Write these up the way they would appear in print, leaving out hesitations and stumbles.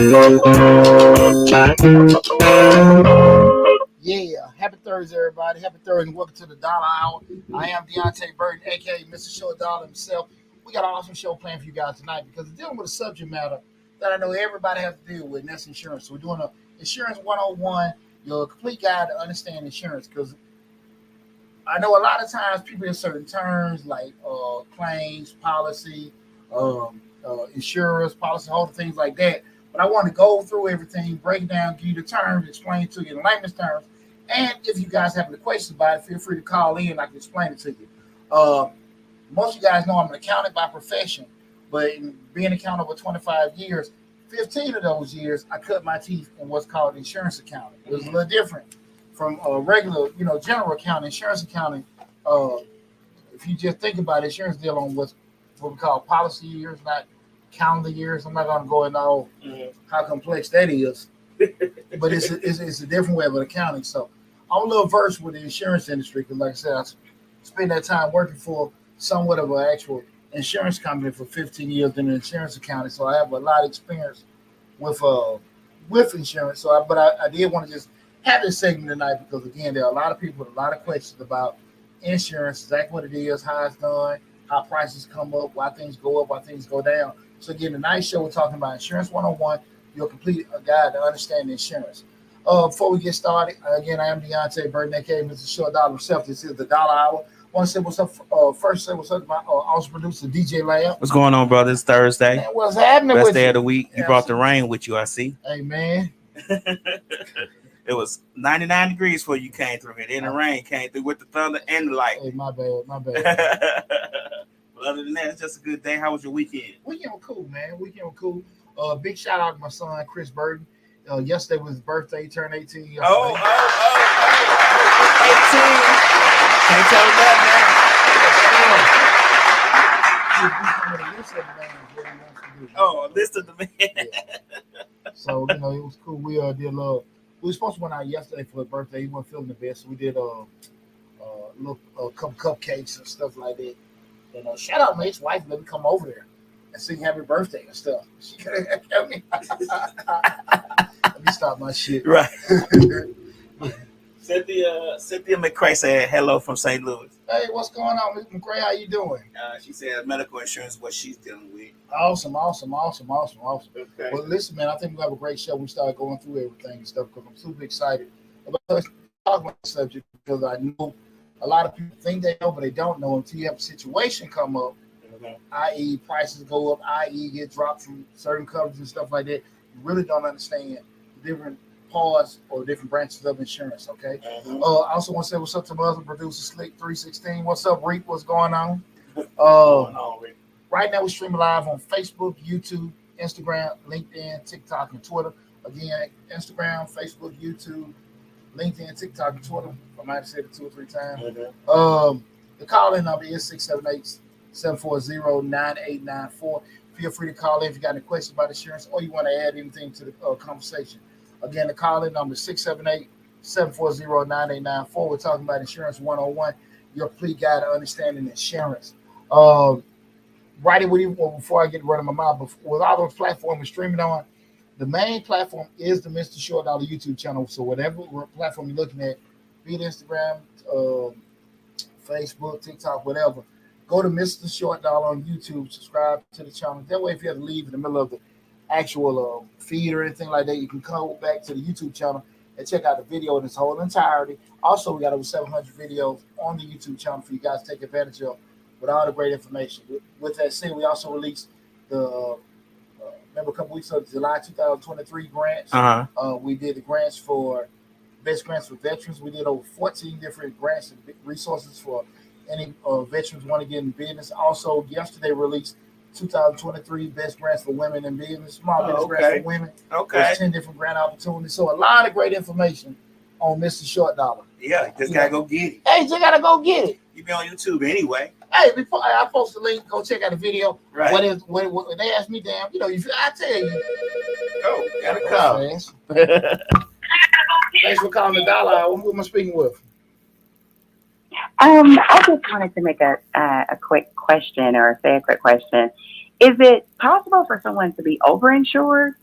Yeah, happy Thursday, everybody. Happy Thursday, and welcome to the Dollar Hour. I am Deonte Burden, aka Mr. Short Dollar himself. We got an awesome show planned for you guys tonight because it's dealing with a subject matter that I know everybody has to deal with, and that's insurance. So we're doing a Insurance 101, your complete guide to understand insurance. Because I know a lot of times people use certain terms like claims, policy, insurance, policy holder, things like that. But I want to go through everything, break it down, give you the terms, explain it to you in layman's terms. And if you guys have any questions about it, feel free to call in. I can explain it to you. Most of you guys know I'm an accountant by profession, but in being an accountant over 25 years, 15 of those years, I cut my teeth in what's called insurance accounting. It was a little different from regular, general accounting. Insurance accounting, if you just think about it, insurance deal on what we call policy years, not calendar years. I'm not going to go into all how complex that is, but it's a different way of accounting. So I'm a little versed with the insurance industry because, like I said, I spent that time working for somewhat of an actual insurance company for 15 years in insurance accounting. So I have a lot of experience with insurance. So, I did want to just have this segment tonight because, again, there are a lot of people with a lot of questions about insurance, exactly what it is, how it's done, how prices come up, why things go up, why things go down. So again, tonight's show we're talking about Insurance 101, your complete guide to understand insurance. Before we get started, again, I am Deonte Burden, aka Mr. Short Dollar himself. This is the Dollar Hour. I want to say what's up. First, say what's up to my awesome producer, DJ Lamb. What's going on, brother? It's Thursday. Man, what's happening Best with day you? of the week. You brought the rain with you, I see. Hey, man. It was 99 degrees before you came through here. Then the rain came through with the thunder and the light. Hey, my bad. But other than that, it's just a good day. How was your weekend? Weekend was cool, man. Weekend was cool. Big shout out to my son, Chris Burden. Yesterday was his birthday. He turned 18 yesterday. 18. Can't tell him that, man. Oh, list of the man. Yeah. So, it was cool. We did a little. We were supposed to went out yesterday for his birthday. He wasn't feeling the best, so we did a couple cupcakes and stuff like that. And shout out my ex-wife, let me come over there and sing happy birthday and stuff. She could have kept me. Let me stop my shit. Right. Cynthia McCray said hello from St. Louis. Hey, what's going on, Ms. McCray? How you doing? She said medical insurance is what she's dealing with. Awesome. Okay. Well, listen, man, I think we have a great show. We started going through everything and stuff because I'm super excited about talking about the subject because I know a lot of people think they know, but they don't know until you have a situation come up, i.e. prices go up, i.e. get dropped from certain covers and stuff like that. You really don't understand the different parts or different branches of insurance, okay? I also want to say what's up to my other producer, Slick 316. What's up, Reek? What's going on? Right now we're streaming live on Facebook, YouTube, Instagram, LinkedIn, TikTok, and Twitter. Again, Instagram, Facebook, YouTube, LinkedIn, TikTok, and Twitter. I might have said it 2 or 3 times. The call-in number is 678-740-9894. Feel free to call in if you got any questions about insurance or you want to add anything to the conversation. Again, the call-in number is 678-740-9894. We're talking about Insurance 101, your complete guide to understanding insurance. Right with you before I get running my mouth, with all those platforms we're streaming on, the main platform is the Mr. Short Dollar YouTube channel. So whatever platform you're looking at, be it Instagram, Facebook, TikTok, whatever, go to Mr. Short Dollar on YouTube, subscribe to the channel. That way, if you have to leave in the middle of the actual feed or anything like that, you can come back to the YouTube channel and check out the video in its whole entirety. Also, we got over 700 videos on the YouTube channel for you guys to take advantage of with all the great information. With that said, we also released the remember a couple weeks ago, July 2023 grants. We did the grants for best grants for veterans. We did over 14 different grants and resources for any veterans want to get in business. Also, yesterday released 2023 best grants for women in business, small business grants for women. There's 10 different grant opportunities. So a lot of great information on Mr. Short Dollar. Yeah, just gotta go get it. Hey, just gotta go get it. You be on YouTube anyway. Hey, before I post the link, go check out the video. Right. What they ask me, damn, I tell you. Oh, gotta call. Thanks for calling the Dollar Hour. Who am I speaking with? I just wanted to make a quick question or say a quick question. Is it possible for someone to be overinsured?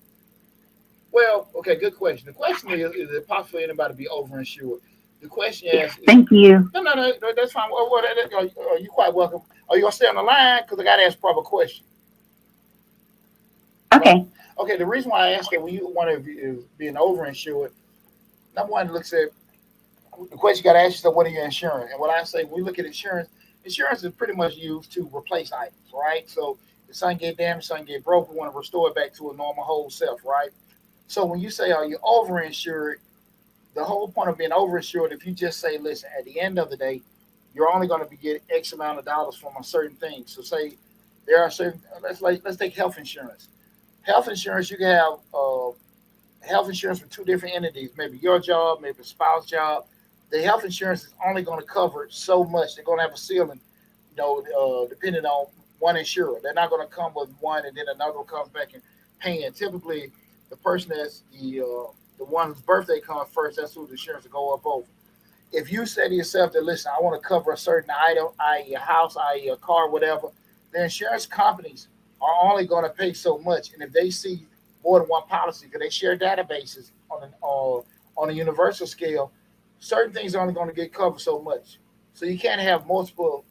Well, okay, good question. The question is it possible for anybody to be overinsured? The question is Thank you. no, that's fine. You quite welcome. Are you gonna stay on the line? Because I got to ask proper question, right? Okay. Okay, the reason why I asked that when you want to be being overinsured, number one looks at the question you got to ask yourself, what are your insurance? And what I say, when we look at insurance, insurance is pretty much used to replace items, right? So if something get damaged, something get broke, we want to restore it back to a normal whole self, right? So when you say, are you overinsured? The whole point of being overinsured, if you just say, listen, at the end of the day, you're only going to be getting X amount of dollars from a certain thing. So say there are certain, let's take health insurance. Health insurance, you can have health insurance for two different entities, maybe your job, maybe a spouse job. The health insurance is only going to cover so much. They're going to have a ceiling, depending on one insurer. They're not going to come with one and then another one comes back and paying. Typically, the person that's the one whose birthday comes first, that's who the insurance will go up over. If you say to yourself that, listen, I want to cover a certain item, i.e., a house, i.e., a car, whatever, the insurance companies are only going to pay so much. And if they see more than one policy, because they share databases on a universal scale, certain things are only going to get covered so much. So you can't have multiple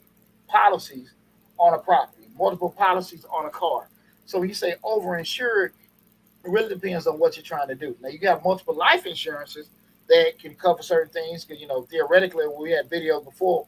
policies on a property, multiple policies on a car. So when you say overinsured, it really depends on what you're trying to do. Now you got multiple life insurances that can cover certain things because theoretically we had videos before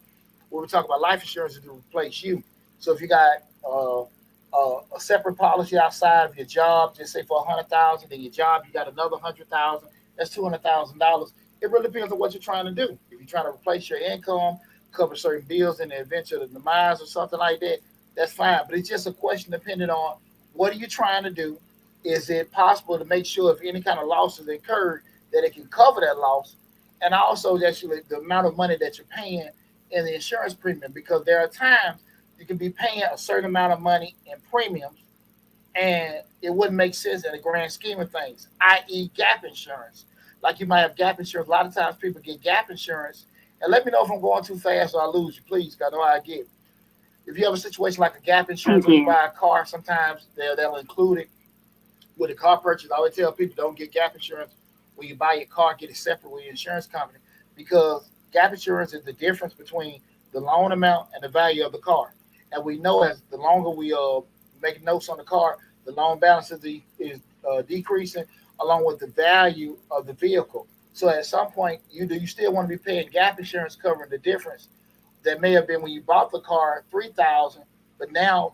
where we talk about life insurance to replace you. So if you got a separate policy outside of your job, just say for 100,000, then your job you got another 100,000, that's $200,000. It really depends on what you're trying to do. If you're trying to replace your income, cover certain bills in the event of the demise or something like that, that's fine. But it's just a question depending on what are you trying to do. Is it possible to make sure if any kind of loss is incurred that it can cover that loss, and also that the amount of money that you're paying in the insurance premium? Because there are times you can be paying a certain amount of money in premiums, and it wouldn't make sense in the grand scheme of things, i.e., gap insurance. Like you might have gap insurance. A lot of times people get gap insurance, and let me know if I'm going too fast or I lose you, please, 'cause I know how I get. If you have a situation like a gap insurance Thank when you you. buy a car, sometimes they'll include it with a car purchase. I always tell people don't get gap insurance when you buy your car, get it separate with your insurance company because gap insurance is the difference between the loan amount and the value of the car. And we know as the longer we make notes on the car, the loan balance is decreasing along with the value of the vehicle. So at some point, you still want to be paying gap insurance covering the difference that may have been when you bought the car 3,000, but now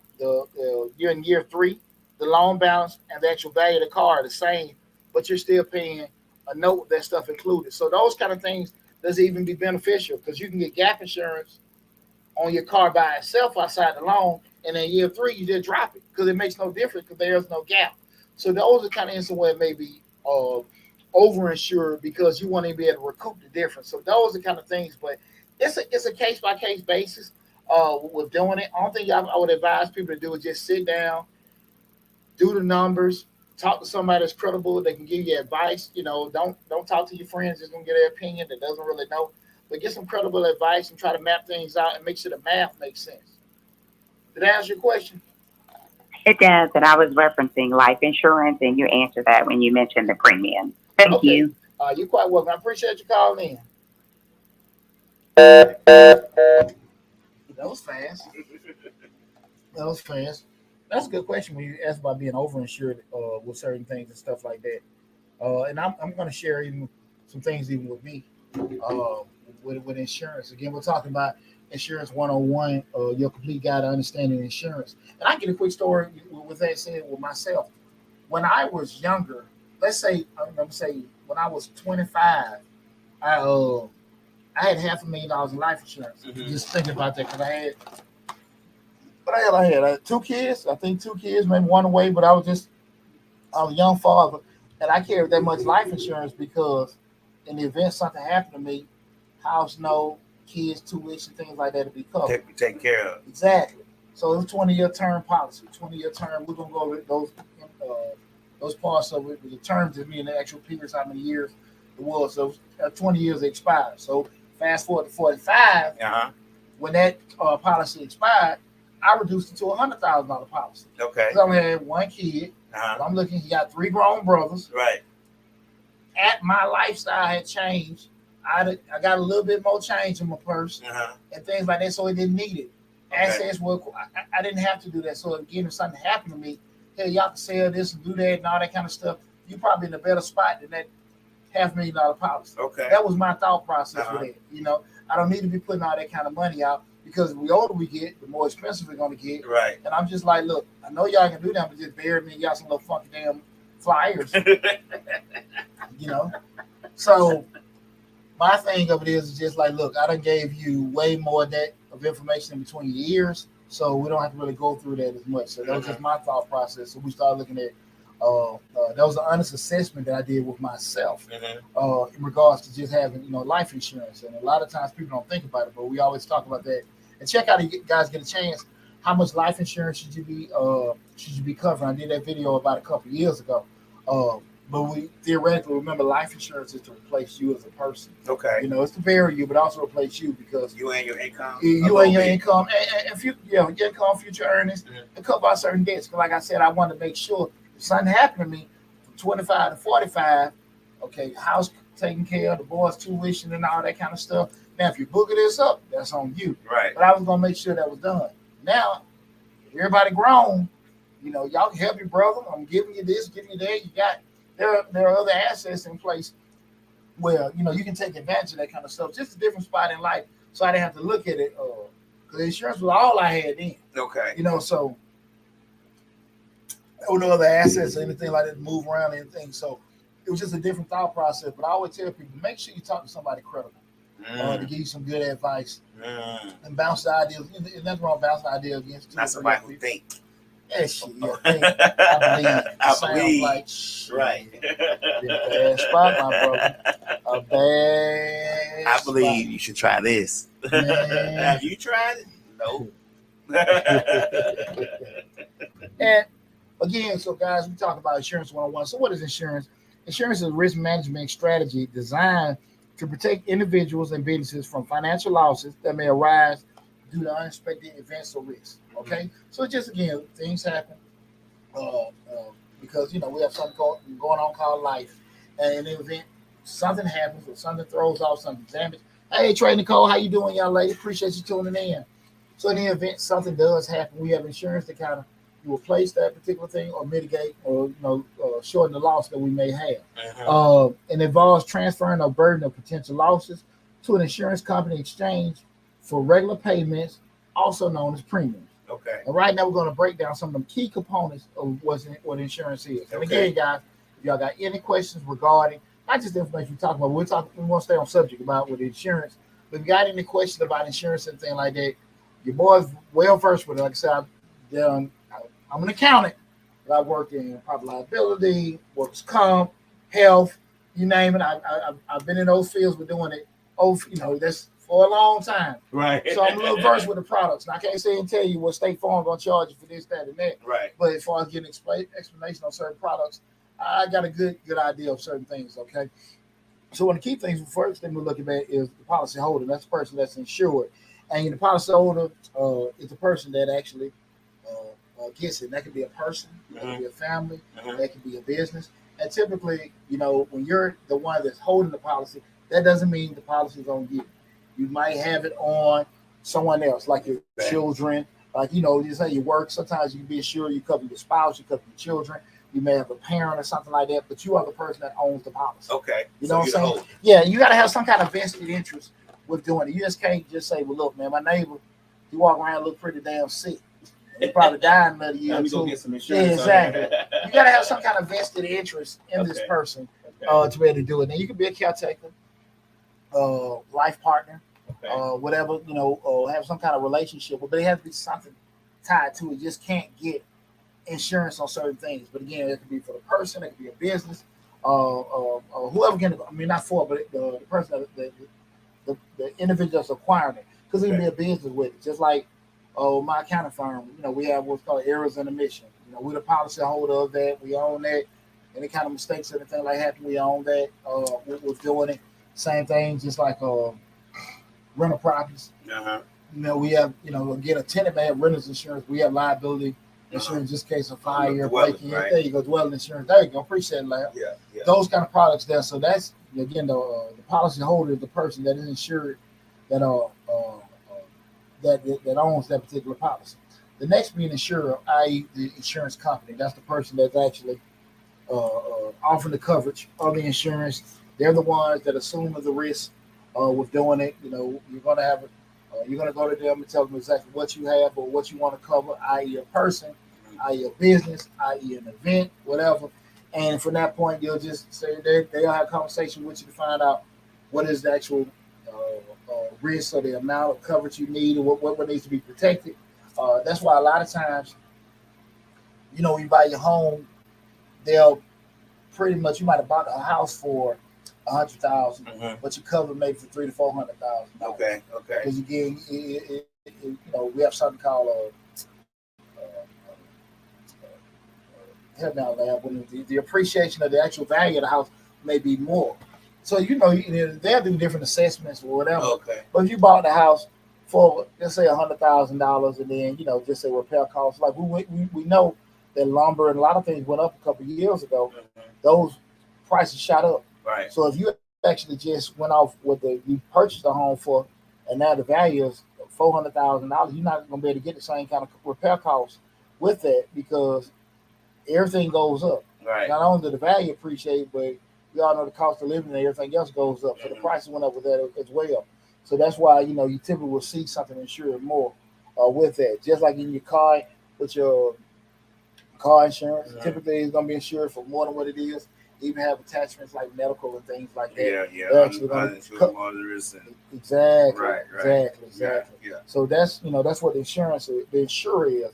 you're in year three, the loan balance and the actual value of the car are the same, but you're still paying a note with that stuff included. So those kind of things does even be beneficial because you can get gap insurance on your car by itself outside the loan, and in year three you just drop it because it makes no difference because there's no gap. So those are kind of instances where it may be overinsured because you want to be able to recoup the difference. So those are kind of things, but it's a case by case basis with doing it. I don't think I would advise people to do is just sit down, do the numbers, talk to somebody that's credible. They can give you advice. Don't talk to your friends that's gonna get their opinion that doesn't really know. But get some credible advice and try to map things out and make sure the math makes sense. Did I answer your question? It does, and I was referencing life insurance, and you answered that when you mentioned the premium. Thank Okay. you. You're quite welcome. I appreciate you calling in. That was fast. That was fast. That's a good question when you ask about being overinsured with certain things and stuff like that. And I'm going to share even some things even with me uh, with insurance. Again, we're talking about insurance 101, your complete guide to understanding insurance. And I get a quick story with that said with myself. When I was younger, I'm gonna say when I was 25, I uh, I had $500,000 in life insurance. Mhm. Just thinking about that because I had two kids. I think two kids, maybe one away, but I was a young father, and I carried that much life insurance because in the event something happened to me, house note, kids tuition, things like that to be covered. Take care of. Exactly. So it was 20-year term policy. 20-year term. We're gonna go over those parts of it. But the terms just mean the actual periods, how many years it was. So 20 years expired. So fast forward to 45, Uh-huh. when that policy expired, I reduced it to $100,000 policy. Okay. Because I only had one kid. Uh-huh. I'm looking. He got three grown brothers. Right. my lifestyle had changed. I got a little bit more change in my purse and things like that, so it didn't need it. Assets were I didn't have to do that. So again, if something happened to me, hey, y'all can sell this and do that and all that kind of stuff. You're probably in a better spot than that $500,000 policy. Okay. That was my thought process with it. You know, I don't need to be putting all that kind of money out because the older we get, the more expensive we're going to get. Right. And I'm just like, look, I know y'all can do that, but just bury me. Y'all some little funky damn flyers. You know? So my thing of it is just like, look, I done gave you way more of information in between your ears, so we don't have to really go through that as much. So that was just my thought process. So we started looking at that was an honest assessment that I did with myself in regards to just having, life insurance. And a lot of times people don't think about it, but we always talk about that. And check out, if you guys get a chance, how much life insurance should you be covering? I did that video about a couple of years ago. But we theoretically remember life insurance is to replace you as a person. Okay. It's to bury you, but also replace you because you and your income. You and your income and your income, future earnings, and cover out certain debts. Because like I said, I wanted to make sure if something happened to me from 25 to 45, okay, house taken care of, the boys' tuition and all that kind of stuff. Now, if you booger this up, that's on you. Right. But I was gonna make sure that was done. Now, everybody grown, y'all can help your brother. I'm giving you this, giving you that. You got. There are other assets in place where you can take advantage of that kind of stuff. Just a different spot in life, so I didn't have to look at it. Because insurance was all I had then. Okay. So there were no other assets or anything like that to move around or anything. So it was just a different thought process. But I always tell people, make sure you talk to somebody credible to give you some good advice and bounce the ideas. There's nothing wrong bouncing ideas against not somebody who think. Yeah, shit. Yeah, I believe. Like, right. Bad spot, my brother. A bad I believe spot. you should try this. Have you tried it? No. And again, so guys, we talk about insurance 101. So what is insurance? Insurance is a risk management strategy designed to protect individuals and businesses from financial losses that may arise due to unexpected events or risks. Okay, so just again, things happen because we have something going on called life, and in the event something happens or something throws off, something damage. Hey, Trey Nicole, how you doing, young lady? Appreciate you tuning in. So in the event something does happen, we have insurance to kind of replace that particular thing or mitigate or shorten the loss that we may have. It involves transferring a burden of potential losses to an insurance company in exchange for regular payments, also known as premiums. Okay. And right now we're going to break down some of the key components of what insurance is. And again, guys, if y'all got any questions regarding not just the information we talk about, we want to stay on subject about with insurance. But if you got any questions about insurance and things like that, your boy's well versed with it. Like I said, I'm an accountant, but I work in property liability, workers' comp, health, you name it. I've been in those fields. We're doing it. That's for a long time. Right. So I'm a little versed with the products. And I can't say and tell you what State Farm going to charge you for this, that, and that. Right. But as far as getting explanation on certain products, I got a good idea of certain things, okay? So one of the key things, first thing we're looking at is the policy holder. That's the person that's insured. And the policy holder is the person that actually gets it. And that could be a person, that could be a family, that could be a business. And typically, when you're the one that's holding the policy, that doesn't mean the policy is on you. You might have it on someone else, like your children. Like, you say you work. Sometimes you can be assured you cover your spouse, you cover your children. You may have a parent or something like that, but you are the person that owns the policy. Okay. You know what I'm saying? Yeah, you got to have some kind of vested interest with doing it. You just can't just say, well, look, man, my neighbor, he walk around look pretty damn sick. He probably died another year or two. Get some insurance. Yeah, exactly. You got to have some kind of vested interest in this person to be able to do it. Now, you can be a caretaker, life partner, whatever, have some kind of relationship, but it has to be something tied to it. You just can't get insurance on certain things. But again, it could be for the person, it could be a business, whoever can, not for, but the person, the individual that's acquiring it, because it can be a business with it. Just like my accounting firm, we have what's called errors in the mission. We're the policy holder of that. We own that. Any kind of mistakes or anything like that, we own that. We're doing it. Same thing, just like rental properties. We have, again, a tenant may have renter's insurance. We have liability insurance just in case of fire, Dwelling, break in. right. There you go, dwelling insurance. There you go. Appreciate it, Lamb. Yeah. Those kind of products there. So that's again the policy holder is the person that is insured that that owns that particular policy. The next being insurer, i.e., the insurance company. That's the person that's actually offering the coverage of the insurance. They're the ones that assume the risk with doing it. You know, you're gonna have you're gonna go to them and tell them exactly what you have or what you want to cover, i.e., a person, i.e., a business, i.e., an event, whatever. And from that point, they'll just say they'll have a conversation with you to find out what is the actual risk or the amount of coverage you need or what needs to be protected. That's why a lot of times, you know, when you buy your home, they'll pretty much you might have bought a house for 100,000, but you cover maybe for 300,000 to 400,000. Okay. Because again, you know, we have something called help me out, Lab, when the appreciation of the actual value of the house may be more. So you know they'll do different assessments or whatever. Okay. But if you bought the house for let's say $100,000, and then you know just say repair costs, like we know that lumber and a lot of things went up a couple of years ago. Those prices shot up. Right. So if you actually just went off with you purchased a home for, and now the value is $400,000, you're not going to be able to get the same kind of repair costs with that because everything goes up. Right. Not only did the value appreciate, but we all know the cost of living and everything else goes up. So the prices went up with that as well. So that's why you know you typically will see something insured more with that. Just like in your car with your car insurance, typically it's going to be insured for more than what it is. Even have attachments like medical and things like that. Yeah. They're actually going to monitors and exactly. Right. Exactly. Yeah. So that's that's what the insurer is.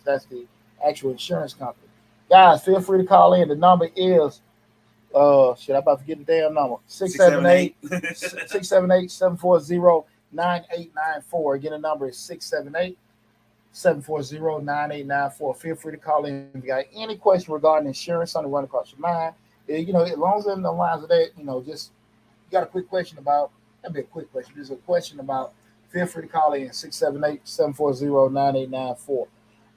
That's the actual insurance company. Guys, feel free to call in. The number is shit, I'm about to get the damn number. 678-740-9894. Again, the number is 678-740-9894. Feel free to call in if you got any question regarding insurance, something run across your mind. You know, as long as in the lines of that, you know, just you got a quick question about that'd be a quick question. There's a question about feel free to call in 678-740-9894.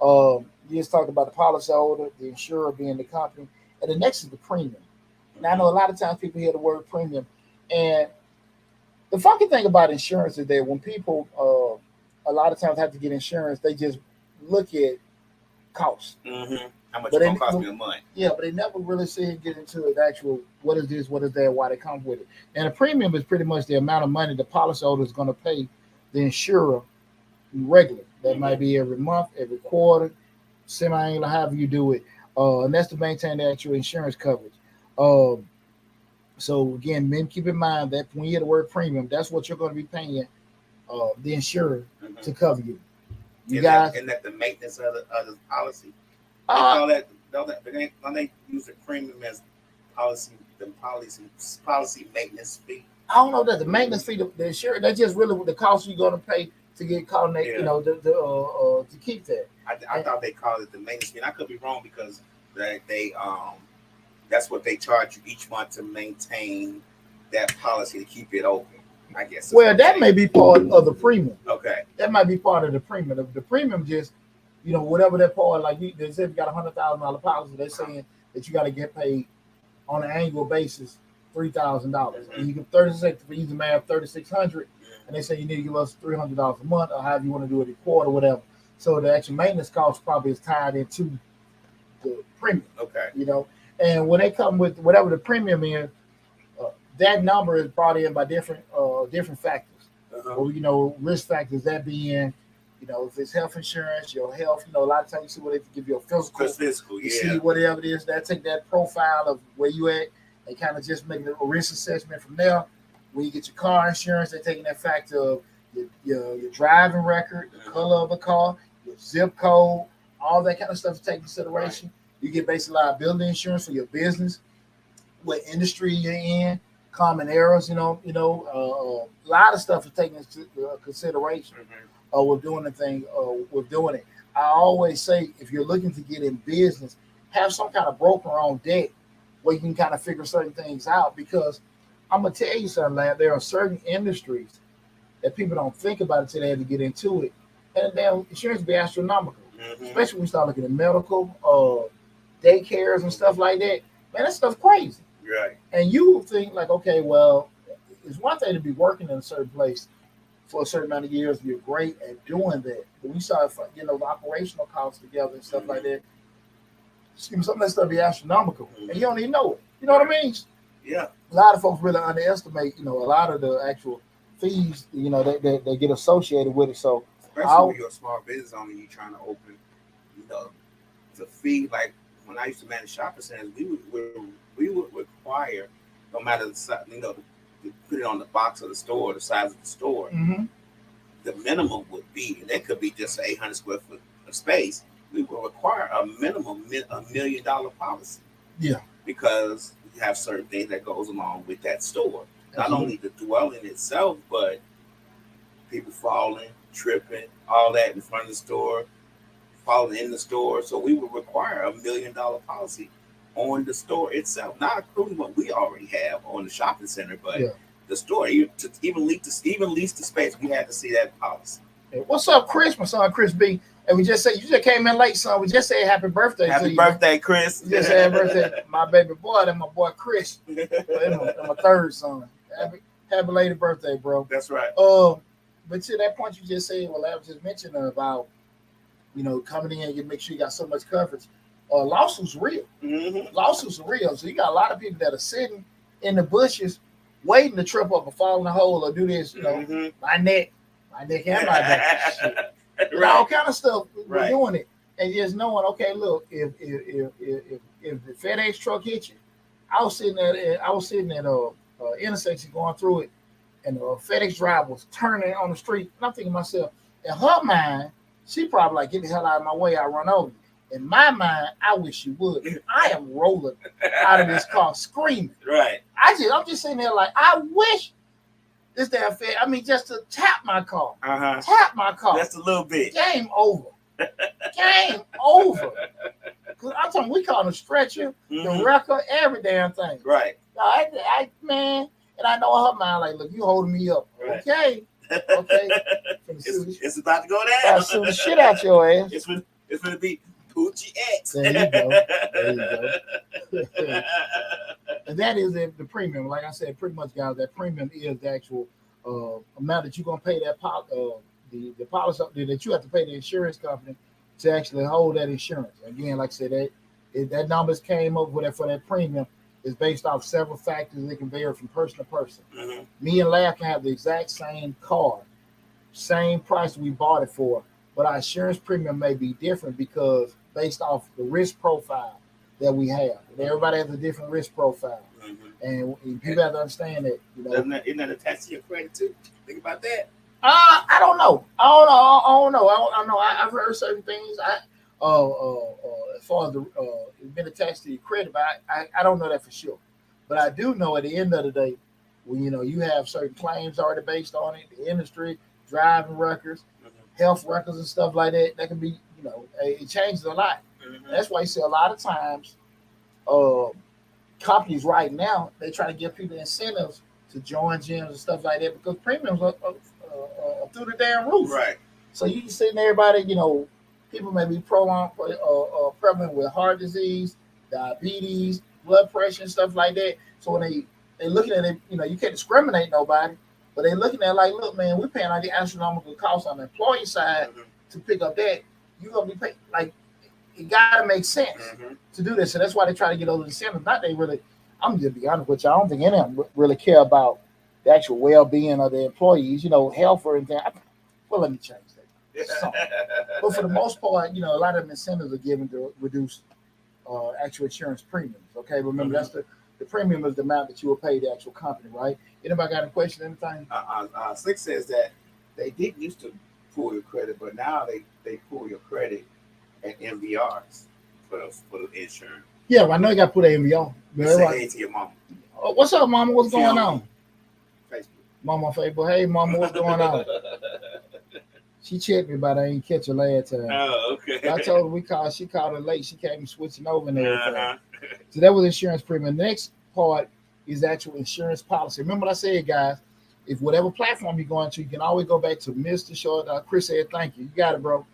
You just talked about the policyholder, the insurer being the company, and the next is the premium. Now I know a lot of times people hear the word premium, and the funky thing about insurance is that when people a lot of times have to get insurance, they just look at cost. How much it's gonna cost me a month? Yeah, but they never really see and get into the actual what is this, what is that, why they come with it. And a premium is pretty much the amount of money the policyholder is going to pay the insurer regularly. That might be every month, every quarter, semi-annual, however you do it. And that's to maintain the actual insurance coverage. So again, men, keep in mind that when you hear the word premium, that's what you're going to be paying the insurer to cover you. Isn't that the maintenance of the policy? They call that don't they use the premium as policy maintenance fee? I don't know that the maintenance fee, the insurance, that's just really the cost you're going to pay to get caught, you know, to keep that. I thought they called it the maintenance fee. And I could be wrong because they that's what they charge you each month to maintain that policy to keep it open. I guess. Well, that may be part of the premium. Okay. That might be part of the premium. The premium just, you know, whatever that part, like they said, you got $100,000 policy, they're saying that you got to get paid on an annual basis $3,000. And you can 36 for easy math, 3,600, and they say you need to give us $300 a month, or however you want to do it a quarter, whatever. So the actual maintenance cost probably is tied into the premium. Okay. You know, and when they come with whatever the premium is, that number is brought in by different factors. Or, you know, risk factors, that being, you know, if it's health insurance, your health, you know, a lot of times you see what they give you a physical, you see whatever it is, that take that profile of where you at, they kind of just make a risk assessment from there. When you get your car insurance, they're taking that factor of your driving record, the color of the car, your zip code, all that kind of stuff to take into consideration. Right. You get basic liability insurance for your business, what industry you're in, common errors, a lot of stuff is taken into consideration with doing the thing, with doing it. I always say, if you're looking to get in business, have some kind of broker on deck where you can kind of figure certain things out, because I'm going to tell you something, lad, there are certain industries that people don't think about until they have to get into it. And damn insurance be astronomical. especially when we start looking at medical, daycares and stuff like that. Man, that stuff's crazy. Right. And you think like, okay, well, it's one thing to be working in a certain place for a certain amount of years. You're great at doing that. But we start getting those operational costs together and stuff like that. Some of that stuff be astronomical, and you don't even know it. You know what I mean? Yeah. A lot of folks really underestimate, a lot of the actual fees, that get associated with it. So, especially when you're a small business owner, you're trying to open, the fee. Like when I used to manage shopping centers, we would require, no matter the size, to put it on the box of the store, the size of the store. Mm-hmm. The minimum would be, and that could be just an 800 square foot of space. We will require a minimum $1 million policy. Yeah. Because you have certain things that goes along with that store. Not only the dwelling itself, but people falling, tripping, all that in front of the store, falling in the store. So we would require a $1 million policy on the store itself, not including what we already have on the shopping center, but the store. To even lease the space, we had to see that policy. Hey, what's up, Chris? My son, Chris B. And we just said you just came in late, son. We just said happy birthday. Happy birthday, Chris. We just said happy birthday, my baby boy. That's my boy Chris. That's my third son. Happy belated birthday, bro. That's right. But to that point you just said, well, I was just mentioning about, coming in and make sure you got so much coverage. Lawsuits real. Mm-hmm. Lawsuits are real. So you got a lot of people that are sitting in the bushes waiting to trip up or fall in the hole or do this, my neck and my back. Shit. Right. All kind of stuff. We're Right. doing it. And just knowing, okay, look, if the FedEx truck hit you, I was sitting at intersection going through it, and the FedEx driver was turning on the street. And I'm thinking to myself, in her mind, she probably like, get the hell out of my way, I run over you. In my mind, I wish you would. I am rolling out of this car screaming. Right. I'm just sitting there like, I wish this damn Fed, just to tap my car. Uh-huh. Tap my car. Just a little bit. Game over. Game over. Because I'm talking, we call them stretcher, the record, every damn thing. Right. Man, and I know in her mind, like, look, you holding me up. Right. Okay. It's about to go down. I'll sue the shit out your ass. It's going to be Poochie X. There you go. And that is the premium. Like I said, pretty much, guys, that premium is the actual amount that you're going to pay that the policy that you have to pay the insurance company to actually hold that insurance. Again, like I said, that numbers came up with for that premium is based off several factors that can vary from person to person. Mm-hmm. Me and Lab can have the exact same car, same price we bought it for, but our insurance premium may be different because based off the risk profile that we have. And everybody has a different risk profile. Mm-hmm. And people have to understand that. Isn't that attached to your credit too? Think about that. I don't know. I don't know. I've heard certain things. As far as it's been attached to your credit, but I don't know that for sure. But I do know at the end of the day, when you have certain claims already based on it, the industry, driving records, health records, and stuff like that, that can be, it changes a lot. Mm-hmm. That's why you see a lot of times, companies right now they try to give people incentives to join gyms and stuff like that because premiums are through the damn roof. Right. So you can see everybody, people may be prevalent with heart disease, diabetes, blood pressure, and stuff like that. So when they looking at it, you can't discriminate nobody, but they looking at it like, look, man, we're paying like the astronomical cost on the employee side to pick up that. You're gonna be paying like it gotta make sense to do this. So that's why they try to get those incentives. Not they really. I'm just be honest with you. I don't think any of them really care about the actual well-being of the employees. Health or anything. Well, let me change that. But for the most part, a lot of them incentives are given to reduce actual insurance premiums. Okay, remember that's the premium is the amount that you will pay the actual company, right? Anybody got a question? Anything? Slick says that they didn't used to pull your credit, but now they pull your credit at MVRs for the insurance. Yeah, well, I know you got to put an MVR. Say hey to your mama. What's up, mama? What's going on? Facebook. Mama Facebook. Hey, mama, what's going on? She checked me, but I ain't catch her last time. Oh, okay. I told her she called her late. She came switching over and everything. So that was insurance premium. The next part is actual insurance policy. Remember what I said, guys? If whatever platform you're going to, you can always go back to Mr. Short. Chris said, thank you. You got it, bro.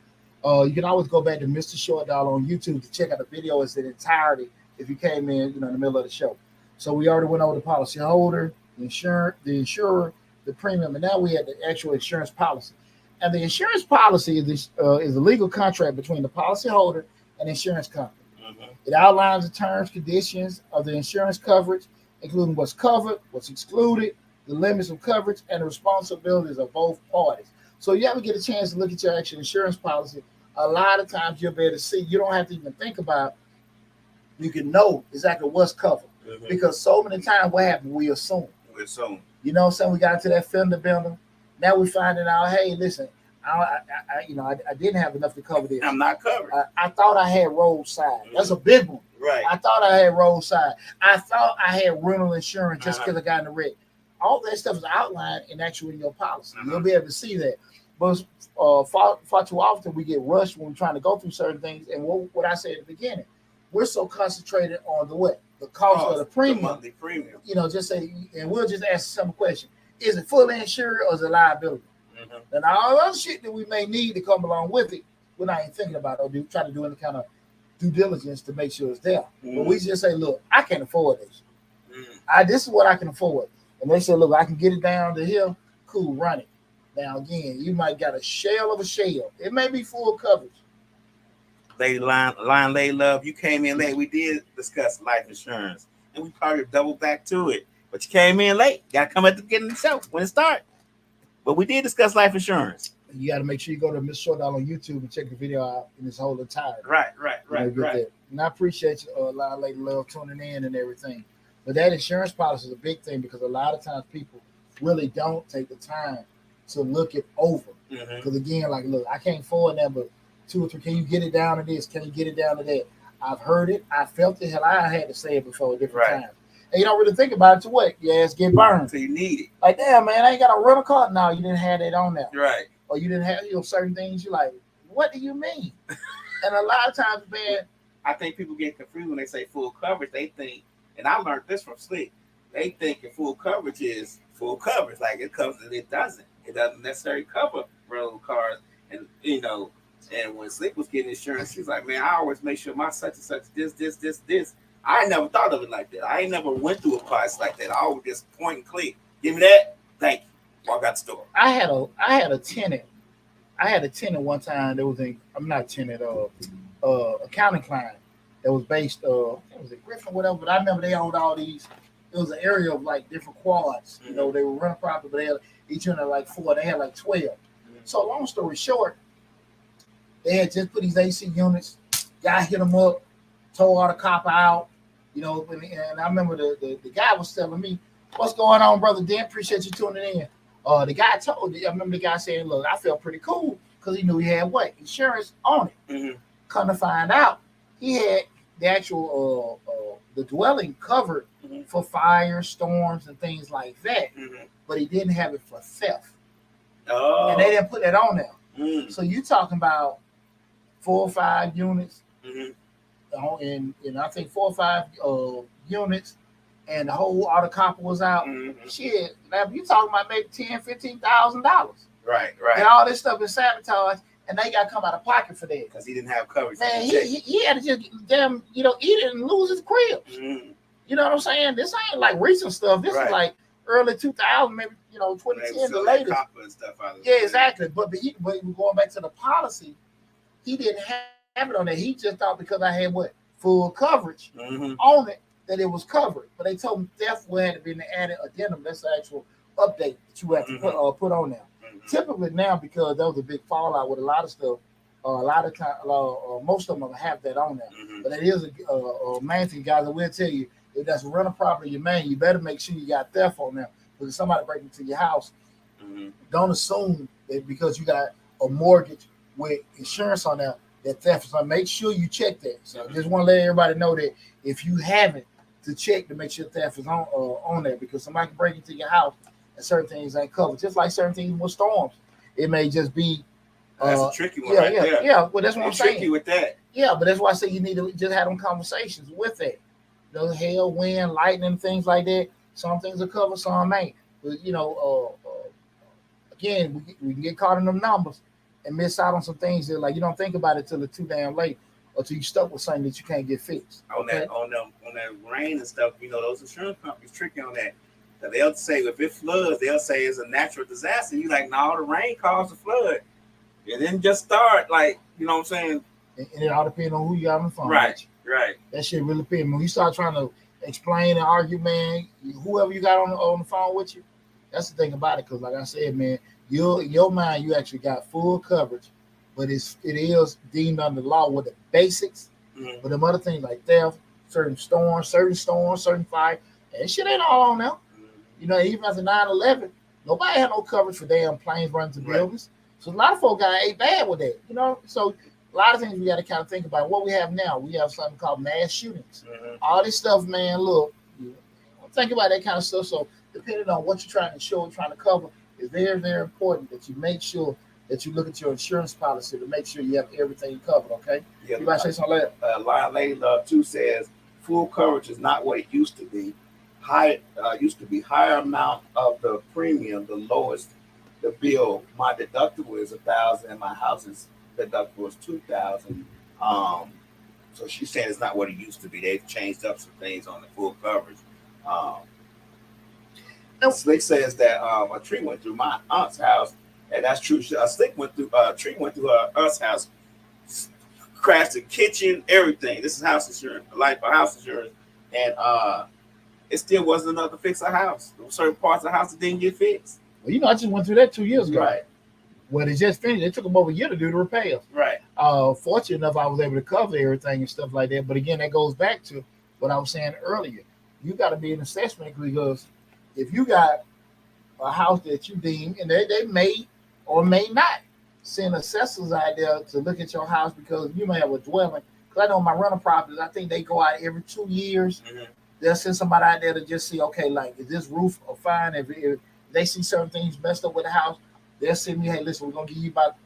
You can always go back to Mr. Short Dollar on YouTube to check out the video in its entirety if you came in, in the middle of the show. So we already went over the policyholder, the insurer, the premium, and now we have the actual insurance policy. And the insurance policy is a legal contract between the policyholder and the insurance company. Mm-hmm. It outlines the terms, conditions of the insurance coverage, including what's covered, what's excluded, the limits of coverage, and the responsibilities of both parties. So you ever get a chance to look at your actual insurance policy, a lot of times you'll be able to see. You don't have to even think about. You can know exactly what's covered. Mm-hmm. Because so many times what happened, we assume. We assume. You know what I'm saying? We got into that fender bender. Now we finding out, hey, listen, I didn't have enough to cover this. I'm not covered. I thought I had roadside. That's a big one. Right. I thought I had roadside. I thought I had rental insurance just because I got in the wreck. All that stuff is outlined in your policy. You'll be able to see that. But far too often we get rushed when we're trying to go through certain things. And what I said at the beginning, we're so concentrated on the cost of the premium. The monthly premium. Just say, and we'll just ask some question. Is it fully insured or is it liability? Mm-hmm. And all other shit that we may need to come along with it, we're not even thinking about it or try to do any kind of due diligence to make sure it's there. Mm-hmm. But we just say, look, I can't afford this. Mm-hmm. This is what I can afford. And they say, look, I can get it down to here. Cool, run it. Now, again, you might got a shell of a shell. It may be full coverage. Lady Line Lady Love, you came in late. We did discuss life insurance, and we probably double back to it. But you came in late. Got to come at the beginning of the show when it starts. But we did discuss life insurance. You got to make sure you go to Mr. Short Dollar on YouTube and check the video out in its whole entirety. Right. That. And I appreciate you, Line Lady Love, tuning in and everything. But that insurance policy is a big thing because a lot of times people really don't take the time to look it over. Because again, like, look, I can't afford that, but 2 or 3, can you get it down to this? Can you get it down to that? I've heard it. I felt it. Hell, I had to say it before at different times. And you don't really think about it to what? Your ass get burned. So you need it. Like, damn, man, I ain't got a rental car. No, you didn't have that on there. Right. Or you didn't have certain things. You're like, what do you mean? And a lot of times, man, I think people get confused when they say full coverage. They think, and I learned this from Slick, they think that full coverage is full coverage. Like it covers it. It doesn't. It doesn't necessarily cover rental cars. And, and when Slick was getting insurance, she's like, man, I always make sure my such and such, this. I never thought of it like that. I ain't never went through a price like that. I always just point and click. Give me that. Thank you. Walk out the store. I had a tenant. I had a tenant one time that was I'm not a tenant, accounting client that was based, it was in Griffin, whatever, but I remember they owned all these. It was an area of like different quads. They were renting property, but they had each one had like 4. They had like 12. So long story short, they had just put these AC units. Guy hit them up, tore all the copper out. And I remember the guy was telling me, "What's going on, brother Dan? Appreciate you tuning in." The guy I remember the guy saying, "Look, I felt pretty cool because he knew he had insurance on it." Come to find out, he had the actual the dwelling covered for fire, storms, and things like that, but he didn't have it for theft. Oh, and they didn't put that on there. So you talking about 4 or 5 units, and I think 4 or 5 units, and the whole auto copper was out. Shit, now you talking about maybe $10,000-$15,000. Right. And all this stuff is sabotaged, and they got to come out of pocket for that because he didn't have coverage. Man, he had to just damn eat it and lose his crib. You know what I'm saying? This ain't like recent stuff. This is like early 2000, maybe 2010 the latest. And stuff out of yeah, exactly. But going back to the policy, he didn't have it on there. He just thought because I had full coverage on it that it was covered. But they told him theft had to be an added addendum. That's the actual update that you have to put on there. Typically now, because there was a big fallout with a lot of stuff, a lot of time, most of them have that on there. But it is a main thing, guys. I will tell you, if that's a rental property, you better make sure you got theft on there. Because if somebody breaks into your house, don't assume that because you got a mortgage with insurance on there, that theft is on. Make sure you check that. So I just want to let everybody know that if you haven't, to check to make sure theft is on there, because somebody can break into your house and certain things ain't covered. Just like certain things with storms, it may just be. That's a tricky one, right there. Yeah. Well, that's what I'm saying. Tricky with that. Yeah, but that's why I say you need to just have them conversations with that. Hail, wind, lightning, things like that. Some things are covered, some ain't. But again, we can get caught in them numbers, and miss out on some things that like you don't think about it till it's too damn late, or till you stuck with something that you can't get fixed. On that rain and stuff, those insurance companies tricky on that. So they'll say if it floods, they'll say it's a natural disaster. You like, no, the rain caused the flood. It didn't just start like, you know what I'm saying? And it all depends on who you got on the phone. Right. That shit really depends. When you start trying to explain and argue, man, whoever you got on the phone with you, that's the thing about it. Because like I said, man, your mind, you actually got full coverage, but it is deemed under law with the basics. Mm-hmm. But them other things like theft, certain storms, certain fire, and shit ain't all on them. Mm-hmm. Even after 9/11, nobody had no coverage for damn planes running to buildings. So a lot of folk got ate bad with that. So a lot of things we got to kind of think about. What we have now, we have something called mass shootings. Mm-hmm. All this stuff, man. Look, think about that kind of stuff. So depending on what you're trying to show, trying to cover, it's very, very important that you make sure that you look at your insurance policy to make sure you have everything covered. Okay. Yeah. You might say something like that. Lion Lady Love 2 says full coverage is not what it used to be. Higher amount of the premium, the lowest the bill. My deductible is $1,000, and my house's deductible is $2,000. So she's saying it's not what it used to be. They've changed up some things on the full coverage. Slick says that a tree went through my aunt's house, and that's true. A tree went through her aunt's house, crashed the kitchen, everything. This is house insurance, house insurance, and it still wasn't enough to fix a house. There were certain parts of the house that didn't get fixed. Well, I just went through that 2 years ago. Right. Well, it just finished. It took them over a year to do the repairs. Right. Fortunate enough, I was able to cover everything and stuff like that. But again, that goes back to what I was saying earlier. You got to be an assessment, because if you got a house that you deem, and they may or may not send assessors out there to look at your house because you may have a dwelling. Because I know my rental properties, I think they go out every 2 years. Mm-hmm. They'll send somebody out there to just see, okay, like, is this roof fine? If they see certain things messed up with the house, they'll send me, hey, listen, we're going to give you about